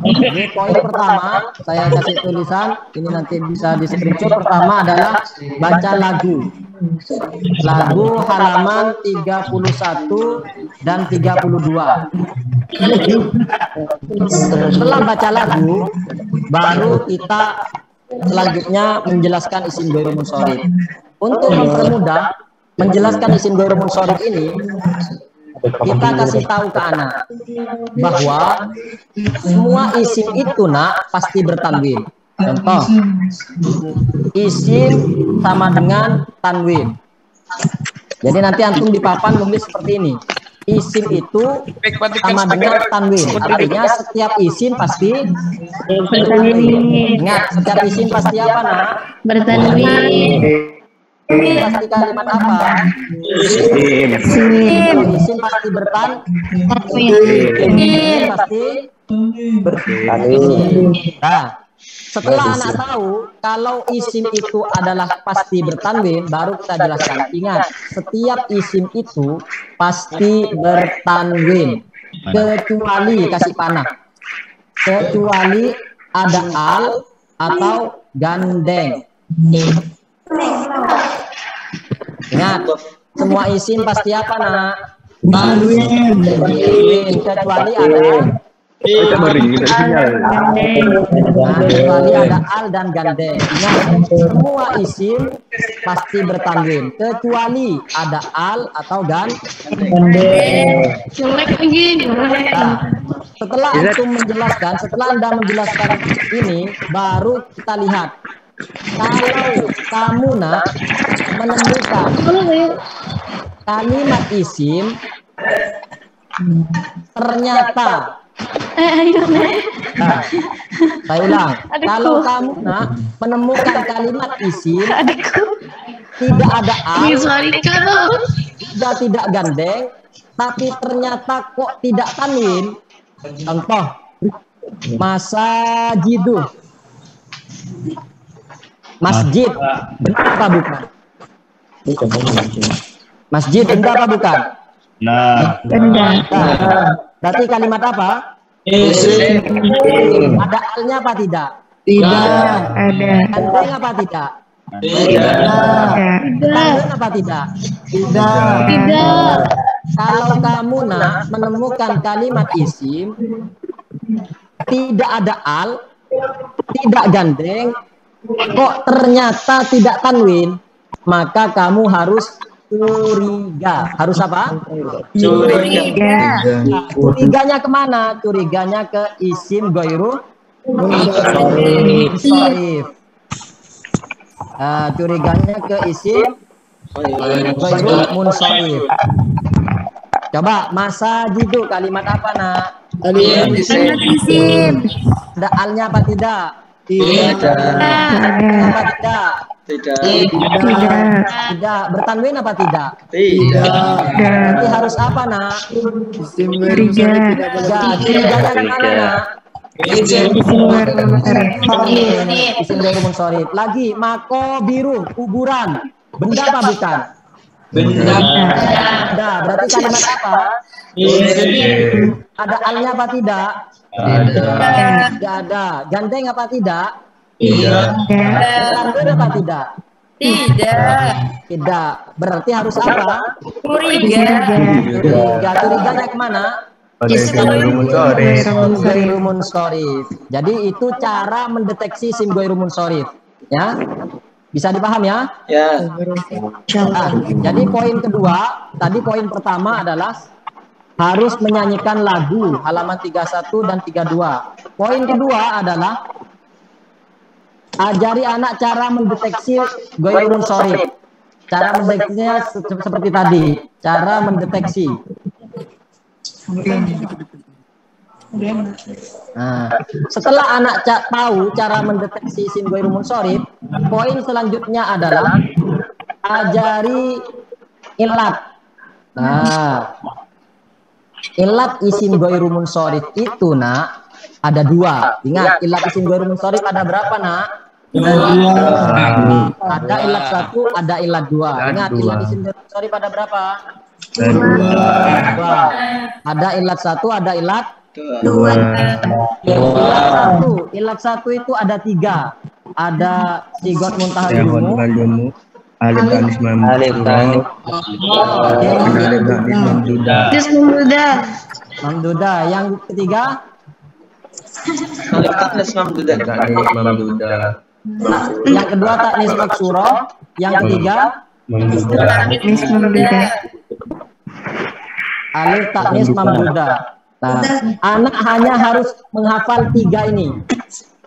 Ini poin pertama, saya kasih tulisan, ini nanti bisa di screenshot. Pertama adalah baca lagu. Lagu halaman 31 dan 32. Setelah baca lagu, baru kita selanjutnya menjelaskan isim ghairu munsharif. Untuk mempermudah menjelaskan isim ghairu munsharif ini, kita kasih tahu ke anak bahwa semua isim itu pasti bertanwin. Contoh, isim sama dengan tanwin. Jadi nanti antum di papan nulis seperti ini. Isim itu sama dengan tanwin. Artinya setiap isim pasti bertanwin. Ingat, setiap isim pasti apa, Nak? Bertanwin. Pasti kalimat apa? Isim pasti bertanwin. Pasti bertanwin. Nah, setelah anak tahu kalau isim itu adalah pasti bertanwin, baru kita jelaskan. Ingat, setiap isim itu pasti bertanwin, kecuali kasih panah, kecuali ada al atau gandeng. Ingat, semua isim pasti apa, Nak? Tanwin, kecuali ada kecuali ada al dan gandeng. Nah, semua isim pasti bertanwin kecuali ada al atau gandeng. Nah, setelah Anda menjelaskan ini, baru kita lihat kalau kamu menemukan kalimat isim ternyata saya ulang. Kalau kamu menemukan kalimat isim tidak ada al, tidak gandeng, tapi ternyata kok tidak tanwin. Contoh, masajidu, masjid, benar apa bukan? Masjid benar apa bukan? Nah, berarti kalimat apa? Ada alnya apa tidak? Tidak ada. Gandeng apa tidak? Tidak. Tanwin apa tidak? Tidak. Kalau kamu menemukan kalimat isim tidak ada al, tidak gandeng, kok ternyata tidak tanwin, maka kamu harus curiga. Harus apa? Curiga. Curiganya kemana? Curiganya ke isim ghairu munsharif. Curiganya ke isim ghairu munsharif. Coba masajidu kalimat apa, Nak? Isim. Ada alnya apa tidak? Tidak. Apa tidak? Tidak. Bertanwin apa tidak? Tidak. Nanti harus apa, Nak? Curiga. Curiganya kemana, Nak? Isim ghairu munsharif. Lagi makobiru, kuburan. Benda apa bukan? Benda. Berarti kalimat apa? Ada alnya apa tidak? Tidak ada. Gandeng apa tidak? Tidak. Mengandung apa tidak? Tidak. Tidak. Berarti harus apa? Curiga. Curiga. Curiganya kemana? Ghairu munsharif. Jadi itu cara mendeteksi isim ghairu munsharif. Ya, bisa dipaham ya? Ya. Nah, jadi poin kedua, tadi poin pertama adalah harus menyanyikan lagu halaman 31 dan 32. Poin kedua adalah ajari anak cara mendeteksi ghairu munsharif. Cara mendeteksinya seperti tadi, cara mendeteksi. Nah, setelah anak tahu cara mendeteksi isim ghairu munsharif, poin selanjutnya adalah ajari ilat. Nah, ilat isim ghairu munsharif itu nak ada dua. Ingat, ilat isim ghairu munsharif ada berapa nak? Ada ilat satu, ada ilat dua. Ingat, ilat isim ghairu munsharif ada berapa? Dua. Ada ilat satu, ada ilat dua. Ilat satu itu ada tiga. Ada sigot muntahal jumu, Alif tanis mamduda. Yang ketiga Alif tanis mamduda. Yang kedua taknis maksurah. Yang ketiga alif taknis mamduda. Nah, anak hanya harus menghafal tiga ini.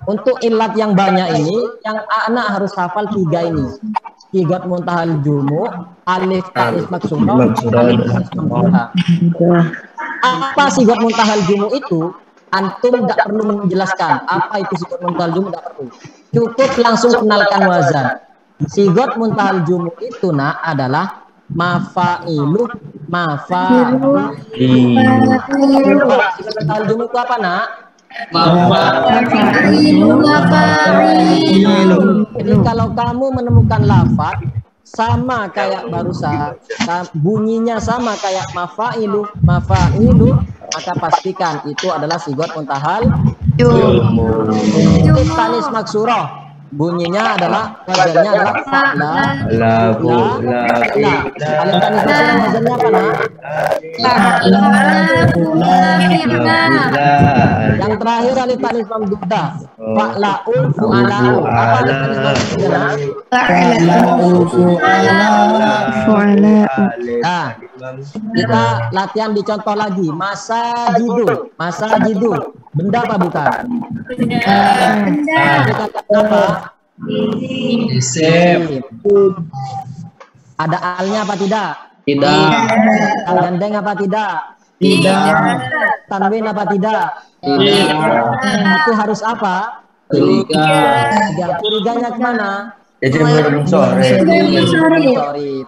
Untuk ilat yang banyak ini, yang anak harus hafal tiga ini. Sigot muntahal jumu, alif taknis maksurah, alif taknis mamduda. Apa sigot muntahal jumu itu? Antum tidak perlu menjelaskan apa itu sigot muntahal jumu, tidak perlu. Cukup langsung kenalkan wazan. Sigot muntahal jumu itu nak adalah mafa'ilu, mafa'ilu. Sigot muntahal jumu itu apa nak? Jadi kalau kamu menemukan lafaz sama kayak barusan, bunyinya sama kayak mafa'ilu, maka pastikan itu adalah sigot muntahal jumu. Tanis maksurah, bunyinya adalah wazannya adalah fa'la. Alif tanis maksurah wazannya apa nak? Yang terakhir alif tanis mamduda, fa'la'u fu'ala'u. Apa alif tanis mamduda? Nah, kita latihan di contoh lagi. Masajidu. Benda apa bukan? Benda. Apa? Isim. Ada alnya apa tidak? Tidak. Gandeng apa tidak? Tidak. Tanwin apa tidak? Tidak. Itu harus apa? Curiganya kemana?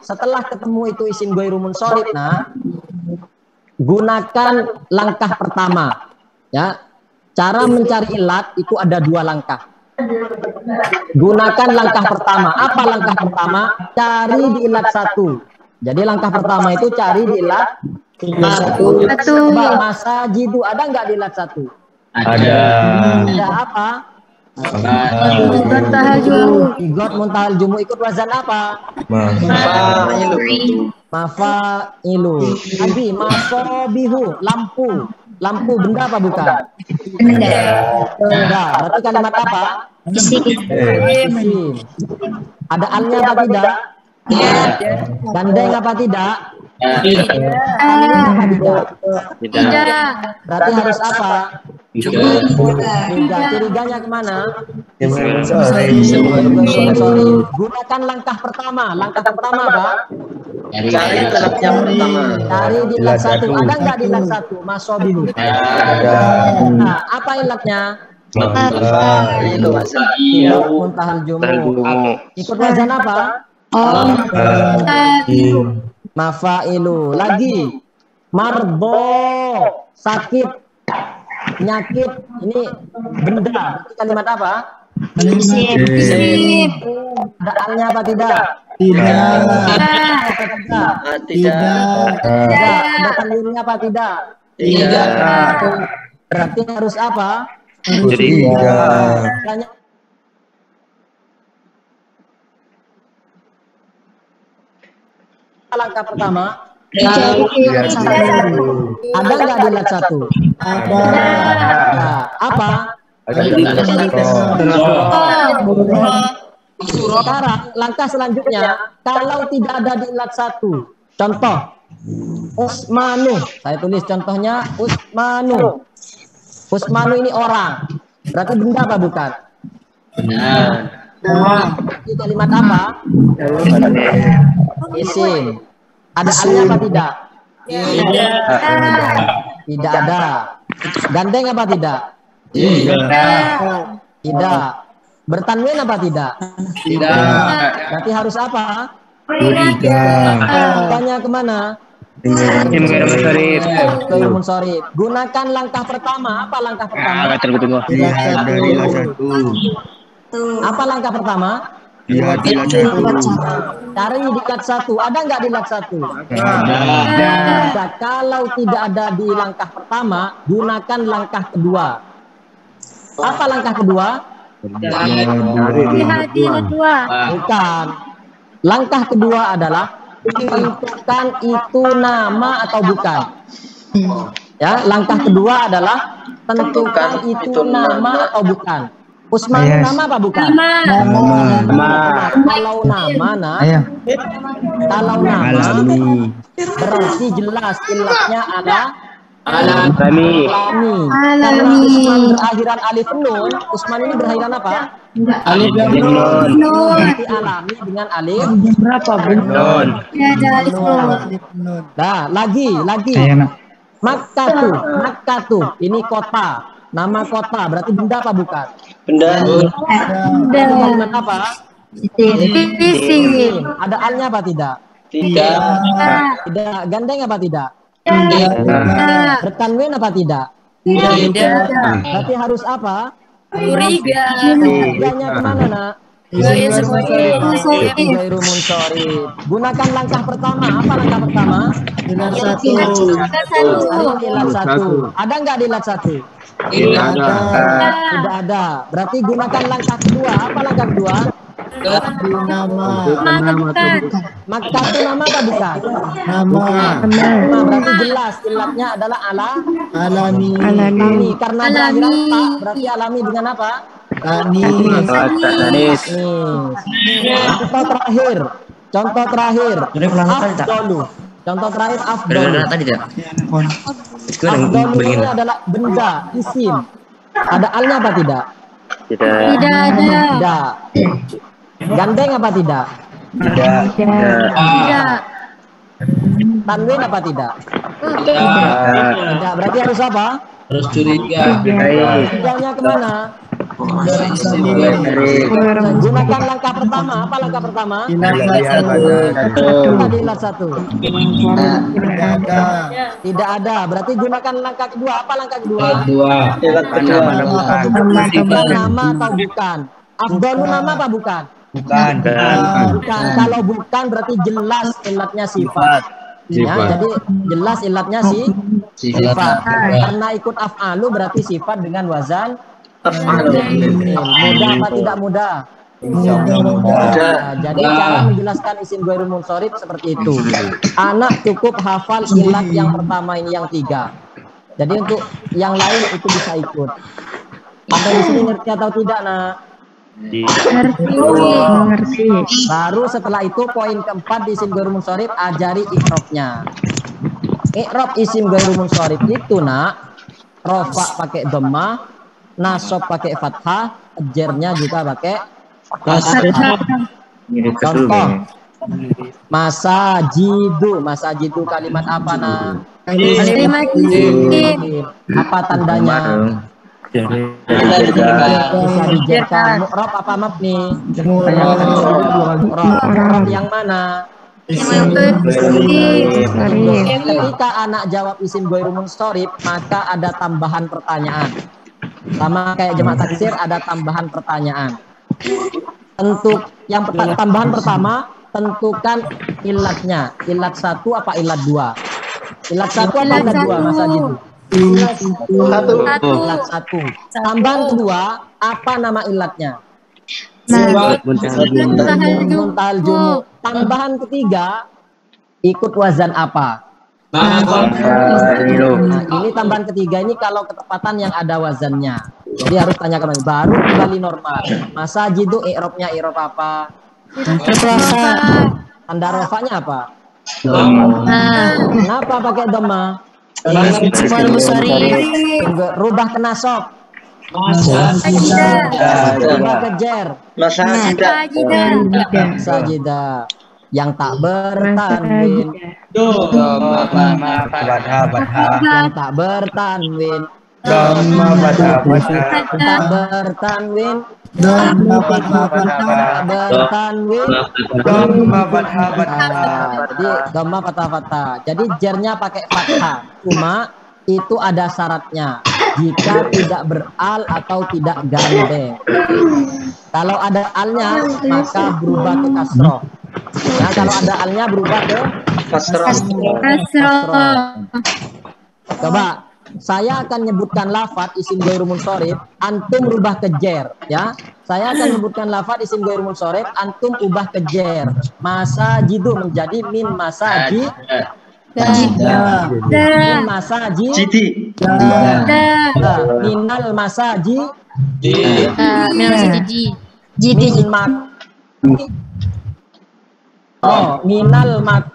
Setelah ketemu itu isim ghairu munsharif, nah, gunakan langkah pertama. Ya, cara mencari ilat itu ada dua langkah. Gunakan langkah pertama. Apa langkah pertama? Cari di ilat satu. Jadi langkah pertama itu cari di ilat satu. Masajidu ada nggak di ilat satu? Ada. Ada apa? Sigot muntahal jumu ikut wazan apa? Mafa'ilu. Abi, masobihu, lampu. Lampu benda apa bukan? Benda. Berarti kalimat apa? Isim. Ada alnya apa tidak? Gandeng apa tidak? Tidak. Berarti harus apa? Curiganya kemana? Gunakan langkah pertama. Langkah pertama apa? Cari ilat yang pertama. Cari di ilat satu. Ada nggak di ilat satu? Masobihu. Nah, apa ilatnya? Muntahal jumu. Ikut wazan apa? Mafa'ilu. Lagi marbo, sakit, penyakit. Ini benda. Berarti kalimat apa? Isim. Ada alnya apa tidak? Tidak. Ada tanwinnya apa tidak? Tidak. Berarti harus apa? langkah pertama? Ilat satu. Ada nggak di ilat satu? Ada. Nah, apa? Sekarang langkah selanjutnya, kalau tidak ada di ilat satu, contoh Usmanu, saya tulis contohnya Usmanu. Usmanu ini orang, berarti benda apa bukan? Ini kalimat apa? Isim. Ada alnya apa tidak? Tidak ada. Gandeng apa tidak? Tidak. Bertanwin apa tidak? Berarti harus apa? Tanya kemana? Munsorif. Gunakan langkah pertama. Apa langkah pertama? Apa langkah pertama? Cari di ilat satu. Ada nggak di ilat satu? Nah, kalau tidak ada di langkah pertama, gunakan langkah kedua. Apa langkah kedua? Bukan. Langkah kedua adalah tentukan itu nama atau bukan. Ya, langkah kedua adalah tentukan itu nama atau bukan. Usman nama apa bukan? Kalau nama, kalau nama berarti jelas ilatnya ada alami. Karena Usman berakhiran alif nun, Usman ini berakhiran apa? Alif nun. Berarti alami dengan alif berapa nun? Nah, lagi. Makkatu. Ini kota. Nama kota berarti benda apa bukan? Benda. Kalimat apa? Isim. Ada alnya apa tidak? Tidak. Tidak. Gandeng apa tidak? Bertanwin apa tidak? Tidak. Berarti harus apa? Kuriganya kemana, Nak? Ghairu munsorif. Gunakan langkah pertama. Apa langkah pertama? Ilat satu. Ada nggak di ilat satu? Tidak ada. Berarti gunakan langkah kedua. Apa langkah kedua? Makkah itu nama apa bukan? Nama. Berarti jelas ilatnya adalah alami. Karena berakhiran tak, berarti alami dengan apa? Anis. Contoh terakhir. Afdolu. Contoh terakhir afdolu. Afdolu ini adalah benda, isim. Ada alnya apa tidak? Tidak. Gandeng apa tidak? Tidak. Tanwin apa tidak? Tidak. Berarti harus apa? Harus curiga. Curiganya kemana? Gunakan langkah pertama. Apa langkah pertama? Ilat satu. Tidak ada. Berarti gunakan langkah kedua. Apa langkah kedua? Nama atau bukan? Afdolu nama apa bukan? Bukan. Kalau bukan berarti jelas ilatnya sifat. Ya, jadi jelas ilatnya sifat. Karena ikut af'alu berarti sifat dengan wazan mudah apa tidak mudah? Mudah. Jadi cara menjelaskan isim ghairu munsorif seperti itu. Anak cukup hafal ilat yang pertama ini, yang 3. Jadi untuk yang lain itu bisa ikut. Sampai di sini ngerti atau tidak, Nak? Ngerti. Baru setelah itu poin keempat di isim ghairu munsorif, ajari i'rabnya. I'rab isim ghairu munsorif itu, Nak, rofa pakai dhammah, nasab pakai fathah, jernya juga pakai fathah. Contoh masajidu kalimat apa, Nak? Kalimat isim. Apa tandanya? Bisa dijerkan. Mu'rab apa mabni? Mu'rab yang mana? Ketika anak jawab isim ghairu munsorif, maka ada tambahan pertanyaan. Sama kayak jemaah taksir, ada tambahan pertanyaan. Yang tambahan pertama, tentukan ilatnya. Ilat 1 apa ilat 2? Ilat 1 apa ilat 2, Mas Ajidu? Ilat 1. Tambahan kedua, apa nama ilatnya? Muntahal jumu. Tambahan ketiga, ikut wazan apa? Nah, ini tambahan ketiga ini kalau ketepatan yang ada wazannya. Jadi harus tanya kembali. Baru kembali normal. Masajidu i'rabnya i'rab apa? Tanda rofanya apa? Kenapa pakai dhamma? Rubah ke nasab. Rubah ke jer. Sajidah. Yang tak bertanwin. Yang tak bertanwin. Tak bertanwin. Jadi dhamma fathah. Jadi jernya pakai fathah. Cuma itu ada syaratnya. Jika tidak beral atau tidak gandeng. Kalau ada alnya maka berubah ke kasroh. Ya, kalau ada alnya berubah ke kasroh. Coba saya akan nyebutkan lafadz isim ghairul munsharif, antum rubah ke jer, ya. Saya akan menyebutkan lafadz isim ghairul munsharif, antum ubah ke jer. Masajidu menjadi min masaji. Min masaji. Minal masaji. Minal mak.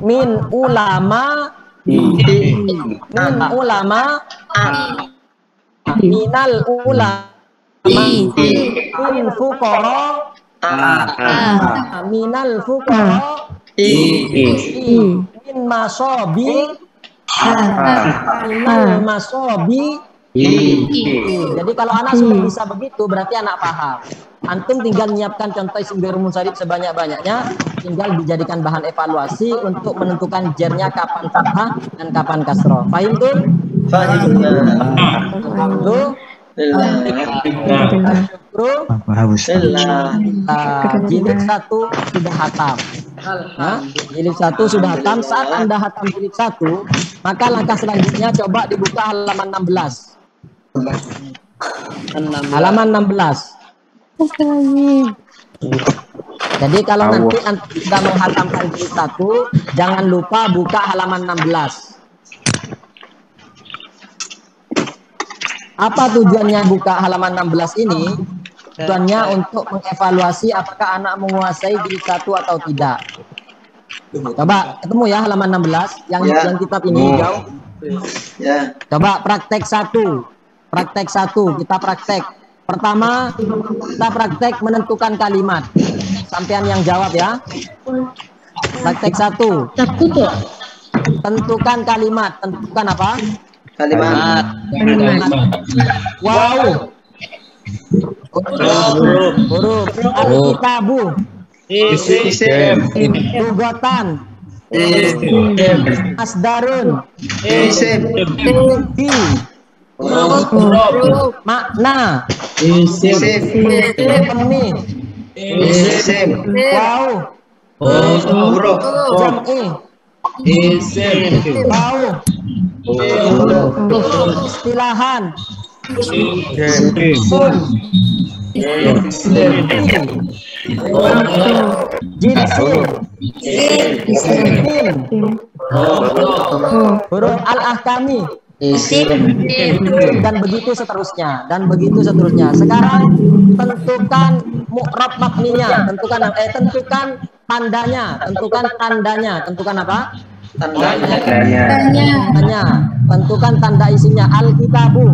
Min ulama. Min ulama. Minal ulama. Min fuqara. Minal fuqara. Min masobi. Minal masobi. Jadi kalau anak sudah bisa begitu berarti anak paham. Antum tinggal menyiapkan contoh isim ghairul munsharif sebanyak-banyaknya, tinggal dijadikan bahan evaluasi untuk menentukan jernya kapan fathah dan kapan kasroh. Paham tuh? Jilid 1 sudah hatam. Jilid 1 sudah hatam. Saat Anda hatam jilid 1, maka langkah selanjutnya coba dibuka halaman 16. Halaman 16. Jadi kalau nanti sudah menghatamkan jilid 1, jangan lupa buka halaman 16. Apa tujuannya buka halaman 16 ini? Tujuannya untuk mengevaluasi apakah anak menguasai jilid 1 atau tidak. Coba ketemu ya halaman 16 yang kitab ini jauh. Coba praktek 1. Praktek 1 kita praktek. Pertama, kita praktek menentukan kalimat. Sampean yang jawab ya. Praktek 1. Tentukan kalimat. Tentukan apa? Kalimat. Wow. Huruf. Al-kitabu. Isim. Lugatan. Asdarun. Isim. Makna. Isim. Penih. Isim. Wow. Huruf. Jam'i. Isim. Wow. Istilahan. Huruf al-ahkami. Dan begitu seterusnya. Sekarang tentukan mu'rab mabninya, tentukan tandanya. Tentukan apa? Tandanya. Tentukan tanda isimnya. Al-kitabu.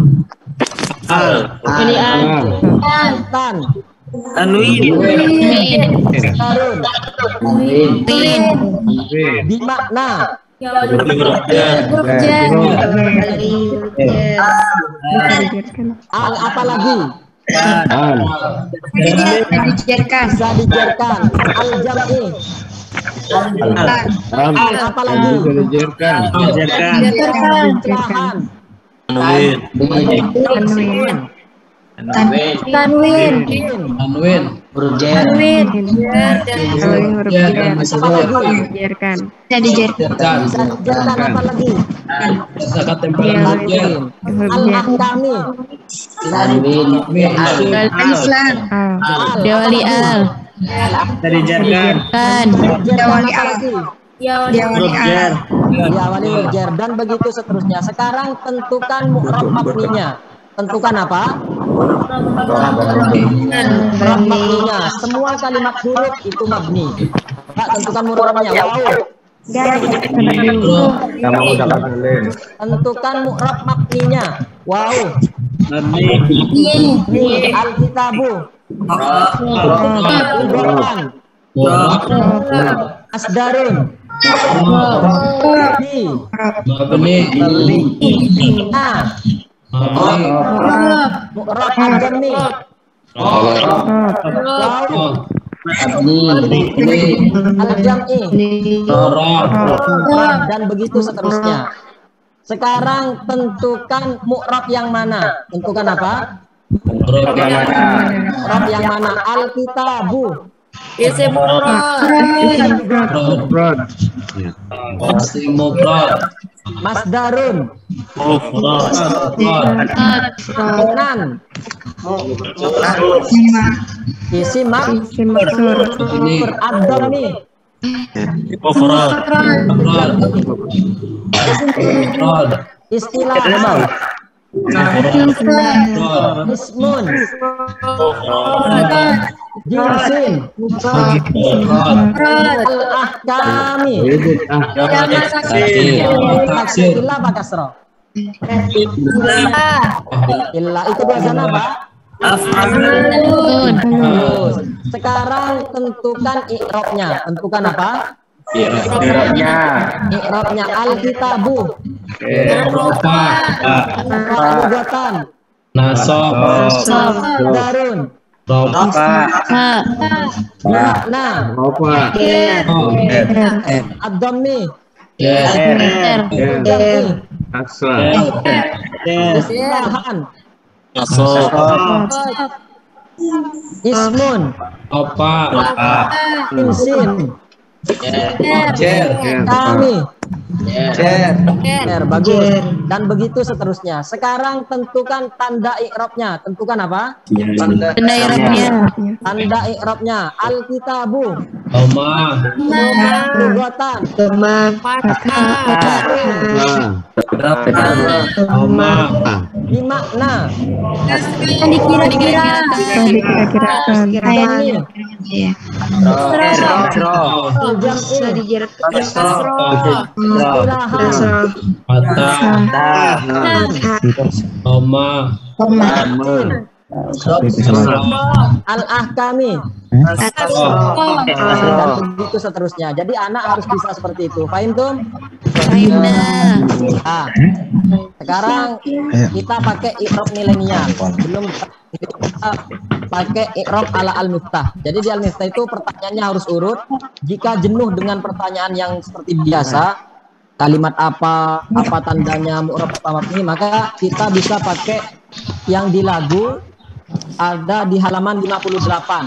Bimakna. Apa lagi? Bisa dijerkan. Al-jam'i. Apa lagi? Tanwin. Huruf jer. Apa lagi? Al-ahkami. Dari jarkan. Diawali apa lagi? Huruf jar. Diawali huruf jar dan begitu seterusnya. Sekarang tentukan mu'rab mabninya. Tentukan apa? Mu'rab mabninya. Semua kalimat huruf itu mabni. Pak, tentukan mu'rabnya. Wow. Tentukan mu'rab mabninya. Wow. Mabni. Alkitabu. Al-Qur'an. Asdarun. Mu'rab adami. Al-jam'i. Dan begitu seterusnya. Sekarang tentukan mu'rab yang mana? Tentukan apa? Mu'rab yang mana? Al-kitabu. Isim mufrad. Masdarun. Minan. Isim maksur. Ad-dhammi. Istilah. Ismun. Jinsin. Al-ahkami. Illa apa kasro? Illa itu biasanya apa? Sekarang tentukan i'rabnya. Tentukan apa? I'rabnya al-kitabu. Lugatan. Nasab. Darun. Makna. Ad-dhammi. Istilahan. Ismun. Insin. Kami. Bagus. Dan begitu seterusnya. Sekarang tentukan tanda i'rabnya. Tentukan apa? Tanda i'rabnya. Tanda i'rabnya. Al-kitabu. Lugatan. Bimakna. Al-ahkami. Dan begitu seterusnya. Jadi anak harus bisa seperti itu. Paham tuh? Nah, sekarang kita pakai i'rab milenial. Belum kita pakai i'rab ala al-miftah. Jadi di al-miftah itu pertanyaannya harus urut. Jika jenuh dengan pertanyaan yang seperti biasa, kalimat apa tandanya, mu'rab apa ini, maka kita bisa pakai yang di lagu, ada di halaman 58.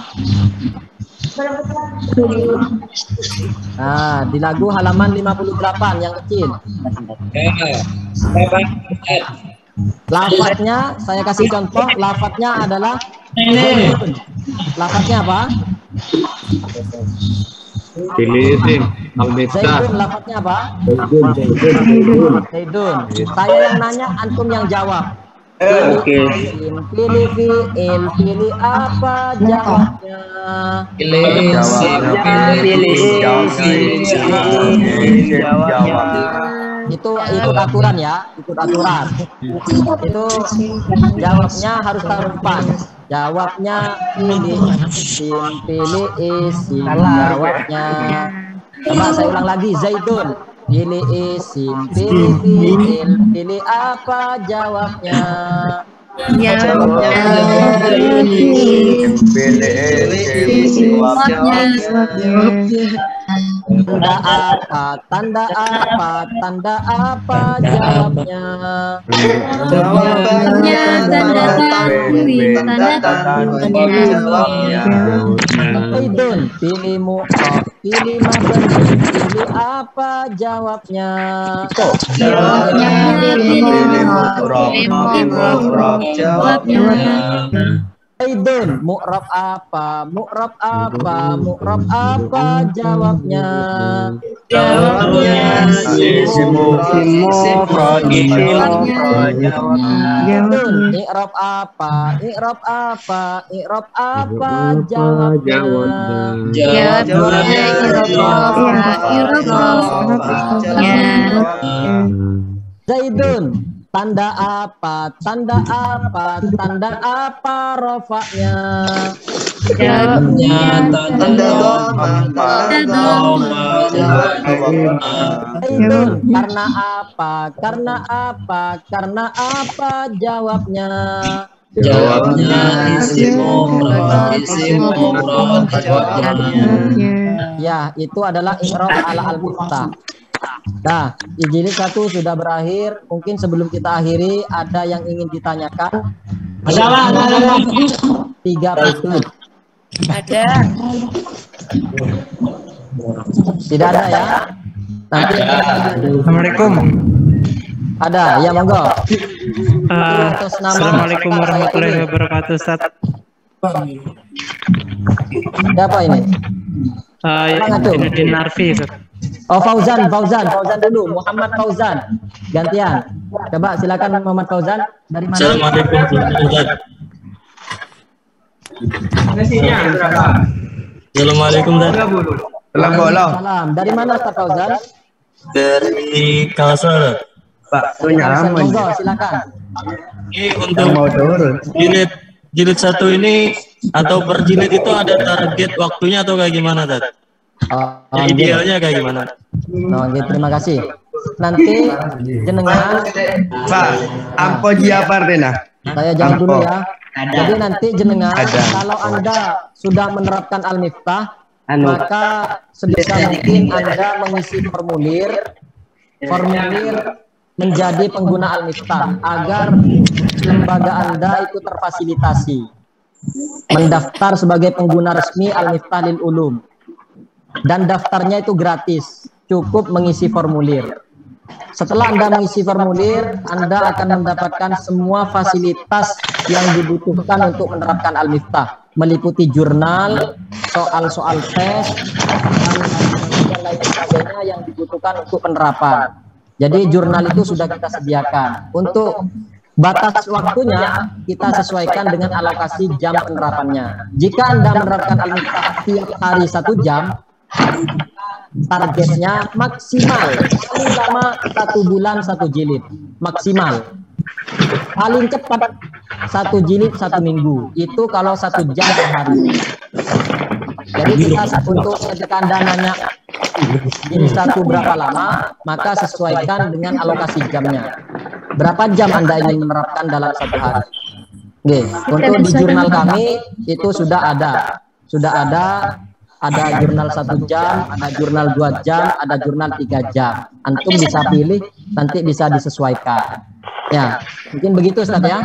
Nah, di lagu halaman 58 yang kecil. Lafadznya, saya kasih contoh, lafadznya adalah zaidun. Lafadznya apa? Zaidun, lafadznya apa? Zaidun. Saya yang nanya, antum yang jawab. Pilih apa jawabnya? Itu ikut aturan ya, ikut aturan. Itu jawabnya harus taruh depan. Jawabnya pilih isim jawabnya. Coba saya ulang lagi, Zaidun. Pilih isim, pilih apa jawabnya? Tanda apa jawabnya? Jawabnya tanda tanwin, tanda jawabnya. Pilih mu'rab, pilih mabni, pilih apa jawabnya? Jawabnya pilih mu'rab, jawabnya. Zaidun, mu'rab apa? Mu'rab apa? Mu'rab apa jawabnya? Jawabnya isim mufrad. Zaidun, i'rab apa? I'rab apa? I'rab apa jawabnya? Jawabnya Zaidun, tanda apa? Tanda apa? Tanda apa rofaknya? Jawabnya Zaidun, karena apa? Karena apa? Karena apa jawabnya? Jawabnya isim mufrad. Ya, itu adalah i'rab ala al-miftah. Nah, jilid 1 sudah berakhir. Mungkin sebelum kita akhiri ada yang ingin ditanyakan? Ada. 3 persen. Ada. Tidak ada ya? Nanti. Assalamualaikum. Ada, ya monggo. Assalamualaikum warahmatullahi wabarakatuh, Ustaz. Siapa ini? Jainuddin Narfi, Ustaz. Oh, Fauzan dulu. Muhammad Fauzan. Gantian. Coba silakan Muhammad Fauzan. Dari mana? Assalamualaikum Ustaz. Assalamualaikum Ustaz. Salam. Dari mana Ustaz Fauzan? Dari Kalsel. Pak, Monggo, silakan. Ini untuk jilid 1 ini atau per jilid itu ada target waktunya atau kayak gimana, Ustaz? Idealnya kayak gimana? Gitu, terima kasih. Nanti jenengan Pak, ampo dia partena. saya jawab dulu ya. Jadi nanti jenengan kalau Anda sudah menerapkan al-miftah, maka sebisa mungkin Anda mengisi formulir menjadi pengguna al-miftah agar lembaga Anda itu terfasilitasi mendaftar sebagai pengguna resmi al-miftah lil ulum. Dan daftarnya itu gratis, cukup mengisi formulir. Setelah Anda mengisi formulir, Anda akan mendapatkan semua fasilitas yang dibutuhkan untuk menerapkan al-miftah, meliputi jurnal, soal-soal tes, dan lain sebagainya yang dibutuhkan untuk penerapan. Jadi jurnal itu sudah kita sediakan. Untuk batas waktunya kita sesuaikan dengan alokasi jam penerapannya. Jika Anda menerapkan al-miftah tiap hari 1 jam, targetnya maksimal paling lama 1 bulan 1 jilid maksimal, paling cepat 1 jilid 1 minggu, itu kalau 1 jam per hari. Jadi kita untuk ketika Anda nanya jilid 1 berapa lama, maka sesuaikan dengan alokasi jamnya. Berapa jam Anda ingin menerapkan dalam 1 hari. Oke, untuk di jurnal kami itu sudah ada jurnal 1 jam, ada jurnal 2 jam, ada jurnal 3 jam. Antum bisa pilih, nanti bisa disesuaikan. Ya, mungkin begitu Ustaz ya.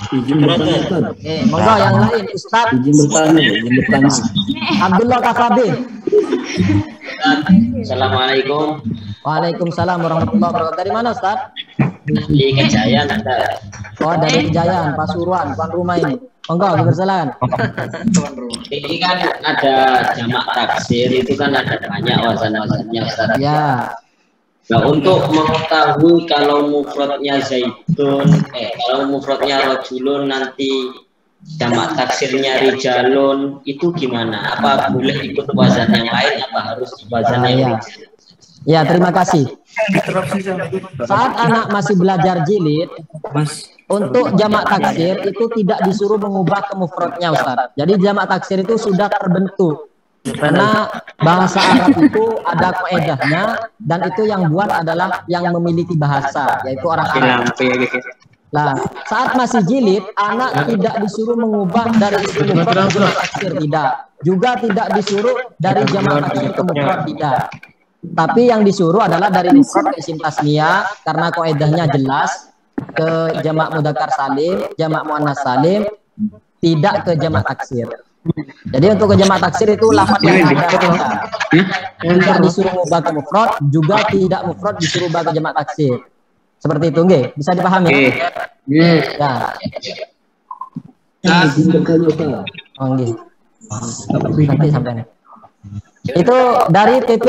Oke, monggo yang lain Ustaz. Izin bertanya. Abdullah Kafabi. Assalamualaikum. Waalaikumsalam warahmatullahi wabarakatuh. Dari mana Ustaz? Di Kejayan ada. Oh, dari Kejayan, Pasuruan, tuan rumah ini. Monggo, dipersilakan. Ini kan ada jamak taksir, itu kan ada banyak wazan-wazannya Ustaz. Ya. Nah, untuk mengetahui kalau mufradnya Zaidun, kalau mufradnya Rajulun nanti jamak taksirnya Rijalun, itu gimana? Apa boleh ikut wazan yang lain? Apa harus wazan yang lain? Ya, terima kasih. Saat anak masih belajar jilid, untuk jamak taksir itu tidak disuruh mengubah ke mufradnya Ustaz. Jadi jamak taksir itu sudah terbentuk. Karena bahasa Arab itu ada kaedahnya, dan itu yang buat adalah yang memiliki bahasa, yaitu orang Arab. Nah, saat masih jilid, anak tidak disuruh mengubah dari isim mufrad ke jamak taksir, tidak. Juga tidak disuruh dari jamak taksir ke mufrad, tidak. Tapi yang disuruh adalah dari mufrad ke isim tasniyah, karena kaedahnya jelas, ke jamak mudzakkar salim, jamak muannats salim, tidak ke jamak taksir. Jadi untuk ke jamak taksir itu lafaz yang ada tidak disuruh mubah ke mufrad, juga tidak mufrad disuruh mubah ke jamak taksir. Seperti itu, nggih? Bisa dipahami? Ya. Oh, nanti sampai. Itu dari PP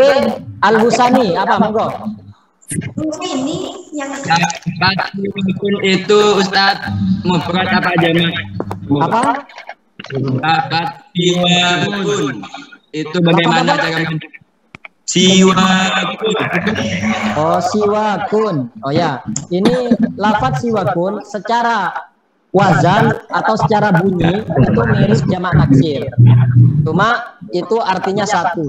Al Husani apa monggo? Ini yang itu Ustadz mufrad apa jamak? Apa? Lapat siwakun itu bagaimana cara siwakun? Oh, siwakun. Oh ya, ini lafaz siwakun secara wazan atau secara bunyi itu mirip jamak taksir. Cuma itu artinya satu.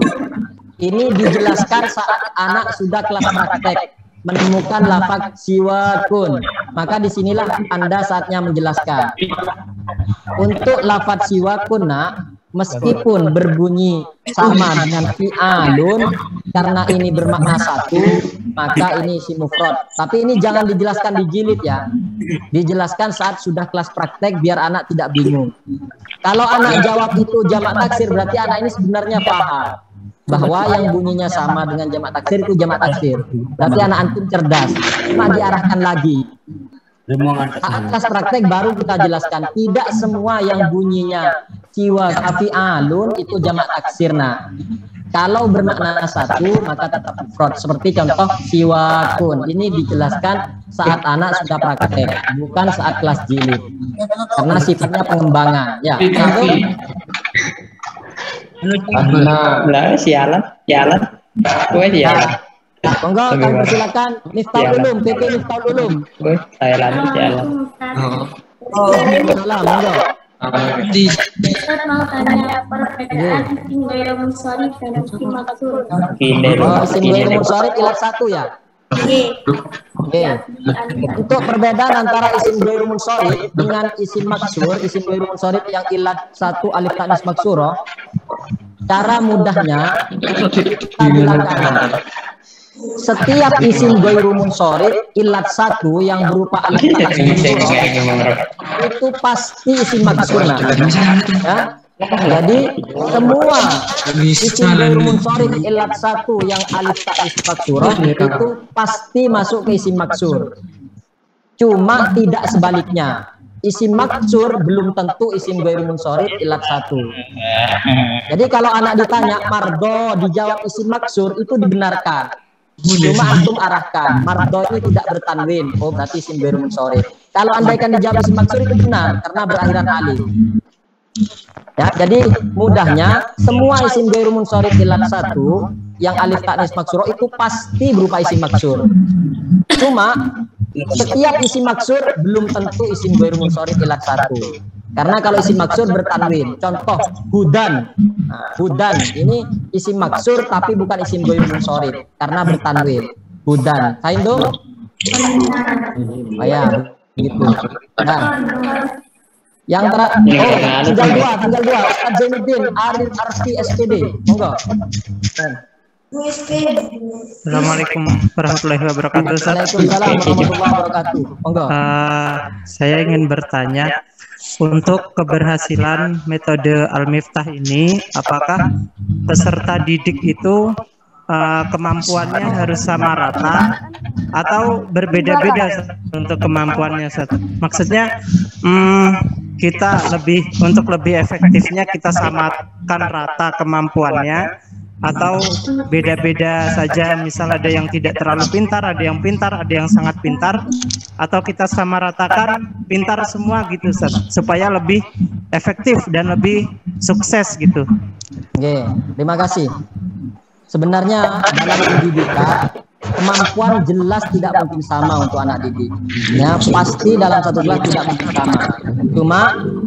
Ini dijelaskan saat anak sudah kelas praktek menemukan lafaz siwakun. Maka disinilah Anda saatnya menjelaskan. Untuk lafaz siwakun, nak, meskipun berbunyi sama dengan fi'alun, karena ini bermakna satu, maka ini isim mufrad. Tapi ini jangan dijelaskan di jilid ya. Dijelaskan saat sudah kelas praktek biar anak tidak bingung. Kalau anak jawab itu jamak taksir, berarti anak ini sebenarnya paham bahwa yang bunyinya sama dengan jamak taksir itu jamak taksir. Berarti anak antum cerdas. Cuma diarahkan lagi. Saat kelas praktek baru kita jelaskan, tidak semua yang bunyinya siwa tapi alun itu jamak taksir. Nah, kalau bermakna satu maka tetap mufrad. Seperti contoh siwakun, ini dijelaskan saat anak sudah praktek, bukan saat kelas jilid, karena sifatnya pengembangan. Ya, Lah sialan. Kowe sialan. Monggo kami persilakan Miftahul Ulum, PP Miftahul Ulum. Sialan. Salam, monggo. Ustaz mau tanya perbedaan isim ghairu munsharif dan isim maksur. Oh, isim ghairu munsharif ilat satu ya? Oke. Untuk perbedaan antara isim ghairu munsharif dengan isim maksur, isim ghairu munsharif yang ilat satu alif tanis maksuro, cara mudahnya kita bilangkan setiap isim ghairu munsharif ilat satu yang berupa alif tanis maksuro itu pasti isim maksur. Ya. Jadi semua isim ghairu munsharif ilat satu yang alif tanis maksuro itu pasti masuk ke isim maksur. Cuma tidak sebaliknya. Isim maksur belum tentu isim ghairu munsharif ilat satu. Jadi kalau anak ditanya mardo dijawab isim maksur itu dibenarkan. Cuma antum arahkan mardo ini tidak bertanwin. Oh berarti isim ghairu munsharif. Kalau andaikan dijawab isim maksur itu benar karena berakhiran alif. Ya, jadi mudahnya semua isim ghairu munsharif ilat satu yang alif tanis maksuro itu pasti berupa isim maksur. Cuma setiap isim maksur belum tentu isim ghairu munsharif ilat satu. Karena kalau isim maksur bertanwin, contoh hudan. Nah, hudan ini isim maksur tapi bukan isim ghairu munsharif karena bertanwin. Hudan. Sain dong? Oh ya, gitu. Nah, yang tinggal dua. Ustaz Zainuddin, Arif Arfi SPD. Monggo. Assalamualaikum warahmatullahi wabarakatuh. Waalaikumsalam warahmatullahi wabarakatuh. Monggo. Saya ingin bertanya, untuk keberhasilan metode Al-Miftah ini, apakah peserta didik itu kemampuannya harus sama rata atau berbeda-beda untuk kemampuannya? Maksudnya kita untuk lebih efektifnya kita samakan rata kemampuannya atau beda-beda saja, misal ada yang tidak terlalu pintar, ada yang pintar, ada yang sangat pintar, atau kita sama ratakan pintar semua gitu Ustaz, supaya lebih efektif dan lebih sukses gitu. Oke, terima kasih. Sebenarnya dalam pendidikan kemampuan jelas tidak mungkin sama untuk anak didik. Ya, pasti dalam satu kelas tidak mungkin sama. Cuma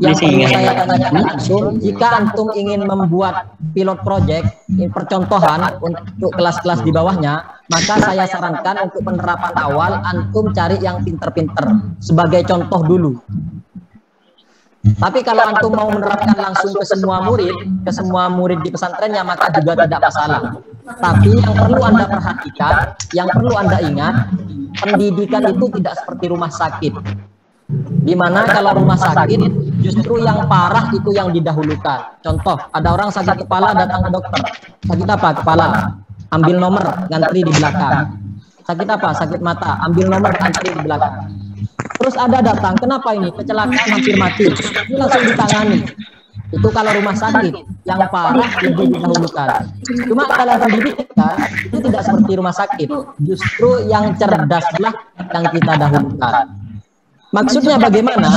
yang perlu saya tanyakan langsung, jika antum ingin membuat pilot project, percontohan untuk kelas-kelas di bawahnya, maka saya sarankan untuk penerapan awal antum cari yang pinter-pinter sebagai contoh dulu. Tapi kalau antum mau menerapkan langsung ke semua murid di pesantrennya, maka juga tidak masalah. Tapi yang perlu Anda perhatikan, yang perlu Anda ingat, pendidikan itu tidak seperti rumah sakit. Dimana kalau rumah sakit, justru yang parah itu yang didahulukan. Contoh, ada orang sakit kepala datang ke dokter. Sakit apa? Kepala. Ambil nomor, ngantri di belakang. Sakit apa? Sakit mata. Ambil nomor, ngantri di belakang. Terus ada datang, kenapa ini? Kecelakaan hampir mati. Ini langsung ditangani. Itu kalau rumah sakit, yang parah lebih didahulukan. Cuma kalau pendidikan, itu tidak seperti rumah sakit. Justru yang cerdaslah yang kita dahulukan. Maksudnya bagaimana?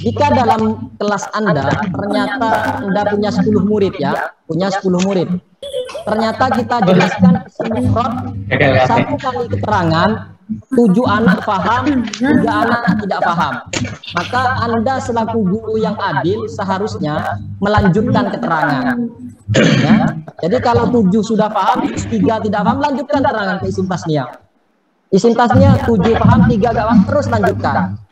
Jika dalam kelas Anda, ternyata Anda punya 10 murid ya, punya 10 murid. Ternyata kita jelaskan mufrad, 1 kali keterangan, 7 anak paham, 3 anak tidak paham. Maka Anda selaku guru yang adil seharusnya melanjutkan keterangan. Ya. Jadi kalau 7 sudah paham, 3 tidak paham, lanjutkan keterangan ke isim tasniyah. Isim tasniyah 7 paham, 3 gak paham, terus lanjutkan.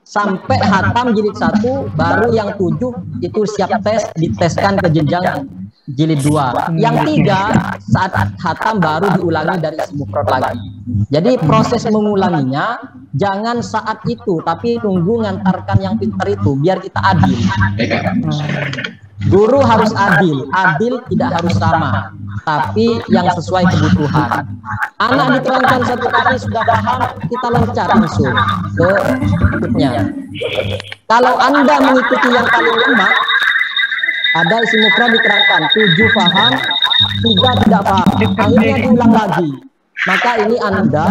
Sampai hatam jilid 1, baru yang 7 itu siap tes, diteskan ke jenjang jilid 2. Yang 3 saat hatam baru diulangi dari isim mufrad lagi. Jadi proses mengulanginya jangan saat itu, tapi tunggu ngantarkan yang pintar itu biar kita adil. Guru harus adil tidak harus sama, tapi yang sesuai kebutuhan. Anak diterangkan 1 kali sudah paham, kita loncat langsung ke berikutnya. Kalau Anda mengikuti yang paling lemah, ada isim mufrad diterangkan 7 paham, 3 tidak paham, akhirnya diulang lagi. Maka ini Anda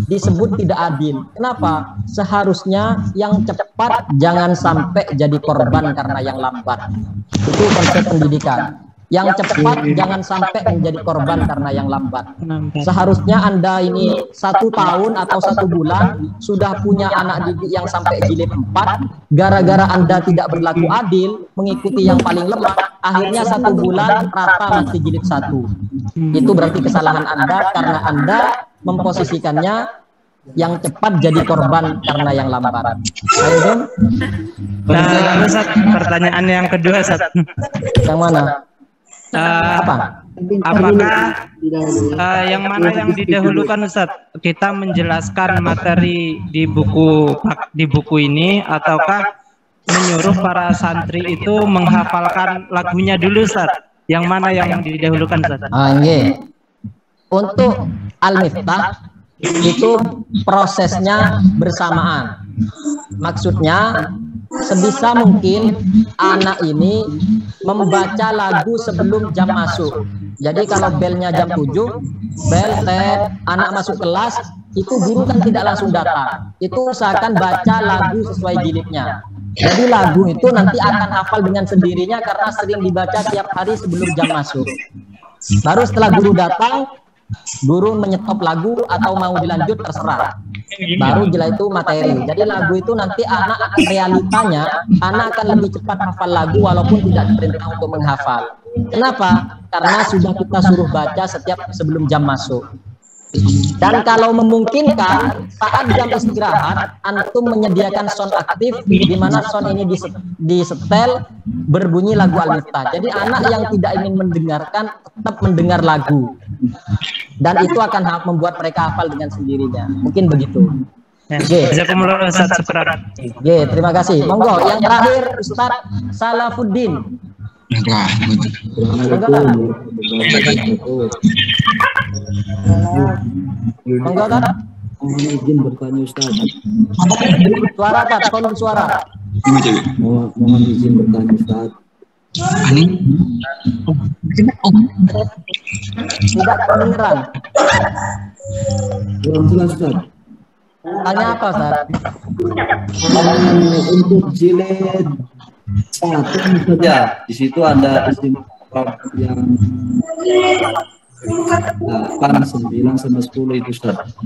disebut tidak adil. Kenapa? Seharusnya yang cepat jangan sampai jadi korban karena yang lambat. Itu konsep pendidikan. Yang cepat jangan sampai menjadi korban karena yang lambat. Seharusnya Anda ini 1 tahun atau 1 bulan sudah punya anak didik yang sampai jilid 4. Gara-gara Anda tidak berlaku adil, mengikuti yang paling lemah, akhirnya 1 bulan rata masih jilid 1. Itu berarti kesalahan Anda karena Anda memposisikannya yang cepat jadi korban karena yang lambat. Ayo Jom. Nah, Ustaz, pertanyaan yang kedua, Ustaz. Yang mana? Apakah yang mana yang didahulukan, Ustaz? Kita menjelaskan materi di buku ini, ataukah menyuruh para santri itu menghafalkan lagunya dulu, Ustaz? Yang mana yang didahulukan, Ustaz? Untuk Al-Miftah itu prosesnya bersamaan. Maksudnya sebisa mungkin anak ini membaca lagu sebelum jam masuk. Jadi kalau belnya jam 7, bel tet, anak masuk kelas, itu guru kan tidak langsung datang. Itu usahakan baca lagu sesuai jilidnya. Jadi lagu itu nanti akan hafal dengan sendirinya karena sering dibaca tiap hari sebelum jam masuk. Baru setelah guru datang, guru menyetop lagu atau mau dilanjut terserah. Baru jelas itu materi. Jadi lagu itu nanti anak akan realitanya, anak akan lebih cepat hafal lagu walaupun tidak diperintah untuk menghafal. Kenapa? Karena sudah kita suruh baca setiap sebelum jam masuk. Dan kalau memungkinkan saat jam istirahat antum menyediakan sound aktif di mana sound ini disetel berbunyi lagu Al-Miftah. Jadi anak yang tidak ingin mendengarkan tetap mendengar lagu. Dan itu akan membuat mereka hafal dengan sendirinya. Mungkin begitu. Terima kasih. Monggo yang terakhir Ustadz Salafuddin. Monggo kan? Mohon izin bertanya Ustaz. Suara Tat, kolom suara. Mohon izin bertanya Ustaz. Tidak kedengeran. Kurang jelas Ustaz. Tanya apa Ustaz? Untuk jilid 1 saja, di situ ada isim yang 8, 9, sama 10 itu Ustaz.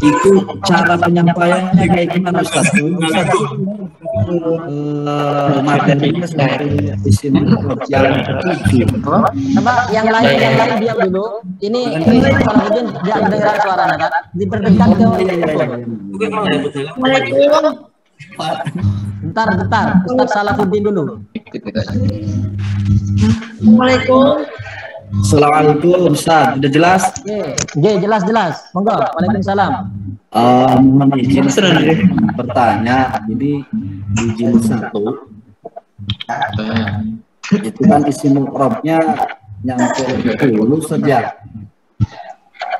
Itu cara penyampaiannya kayak gimana Ustaz? Materinya seperti isim yang 7. Coba yang lain diam dulu. Ini Salafuddin tidak mendengar suara Nakat. Diperdekat ke Bentar, Ustaz Salafuddin dulu. Assalamualaikum. Assalamualaikum Ustaz, sudah jelas? Jelas. Monggo. Waalaikumsalam. Mohon izin bertanya. Jadi di jilid 1 itu kan isim mufradnya yang ke-10 saja.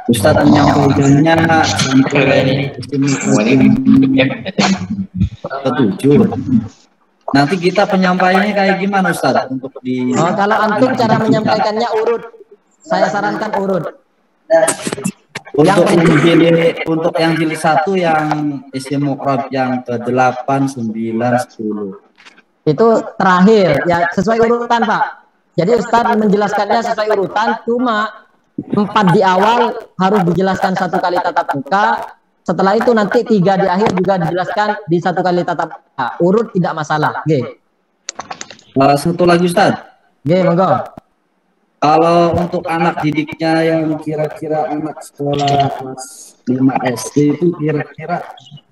Ustadz menyampaikannya sampai ke-7. Nanti kita penyampaiannya kayak gimana Ustadz untuk di? Oh, kalau antum cara menyampaikannya urut. Saya sarankan urut. Untuk yang jilid 1 yang isim mufrad yang ke-8, 9, 10. Itu terakhir ya, sesuai urutan Pak. Jadi Ustadz menjelaskannya sesuai urutan, cuma 4 di awal harus dijelaskan 1 kali tatap muka. Setelah itu nanti 3 di akhir juga dijelaskan di 1 kali tatap muka. Urut tidak masalah. G. Satu lagi Ustadz. G, monggo. Kalau untuk anak didiknya yang kira-kira anak sekolah kelas 5 SD itu kira-kira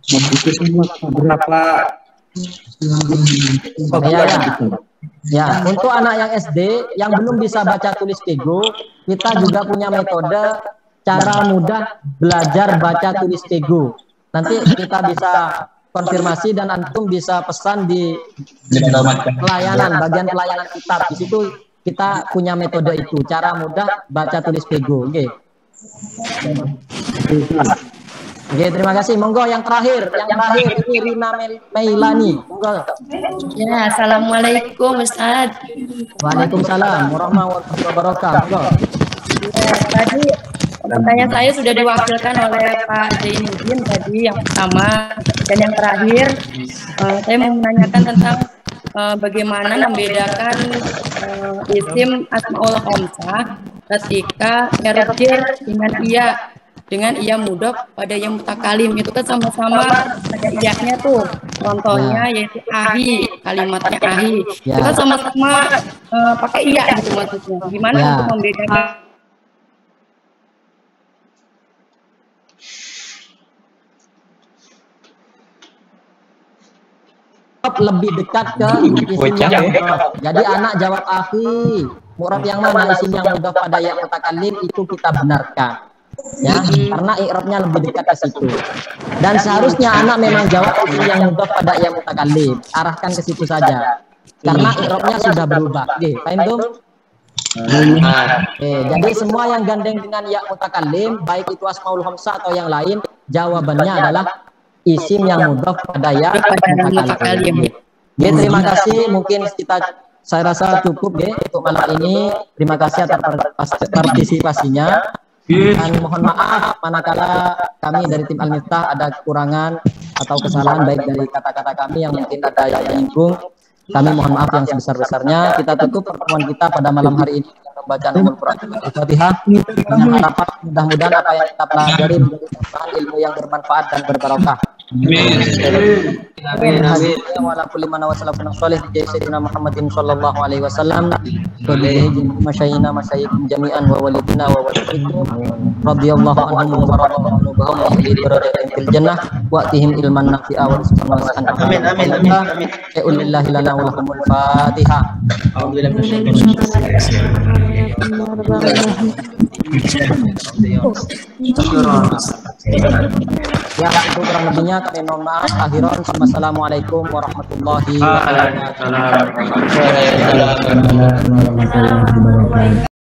membutuhkan waktu berapa? Ya, untuk anak yang SD yang belum bisa baca tulis pego, kita juga punya metode cara mudah belajar baca tulis pego. Nanti kita bisa konfirmasi dan antum bisa pesan di pelayanan, bagian pelayanan kitab. Di situ kita punya metode itu, cara mudah baca tulis pego. Oke. Oke, terima kasih. Monggo yang terakhir ini Rina Meilani. Monggo. Ya, assalamualaikum Ustaz. Waalaikumsalam warahmatullahi wabarakatuh. Monggo. Ya, tadi pertanyaan saya sudah diwakilkan oleh Pak Zainuddin tadi yang pertama, dan yang terakhir saya mau menanyakan tentang bagaimana membedakan isim asmaul khamsah ketika merjer dengan ia mudhof pada yang mutakalim. Itu kan sama-sama ada iyahnya tuh. Contohnya yaitu ahi, kalimatnya ahi. Itu kan sama-sama pakai iya gitu maksudnya. Gimana untuk membedakan? Lebih dekat ke isim yang mudhof. Jadi anak jawab ahi, murad yang mana, isim yang mudhof pada yang mutakallim, itu kita benarkan. Ya, karena i'rabnya lebih dekat ke situ. Dan seharusnya anak memang jawab isim yang mudhof pada yang mutakallim, arahkan ke situ saja. Karena i'rabnya sudah berubah. Oke, paham tuh? Oke, jadi semua yang gandeng dengan ya mutakallim, baik itu asmaul khamsah atau yang lain, jawabannya adalah isim yang mudhof pada ya mutakallim. Oke, terima kasih. Mungkin saya rasa cukup ya untuk malam ini. Terima kasih atas partisipasinya. Dan mohon maaf manakala kami dari tim Al-Miftah ada kekurangan atau kesalahan baik dari kata-kata kami yang mungkin ada yang menyinggung. Kami mohon maaf yang sebesar-besarnya. Kita tutup pertemuan kita pada malam hari ini dengan pembacaan Al-Quran Al-Fatihah dengan harapan mudah-mudahan apa yang kita pelajari menjadi tambahan ilmu yang bermanfaat dan berbarokah. Amin. Amin. Amin. Wa kulli man wasalafuna sholih bi sayyidina Muhammadin sallallahu alaihi wasallam. Kulli masyayina masyayikum jami'an wa walidina wa walidikum radhiyallahu anhum wa radhiyallahu anhum li darajatin fil jannah wa atihim ilman nafi'a wa rizqan wasi'an. Amin. Amin. Amin. Ya'ulillahi lana wa lakumul Fatihah. Ya, itu kurang lebihnya kami mohon maaf. Akhiran, wassalamualaikum warahmatullahi wabarakatuh.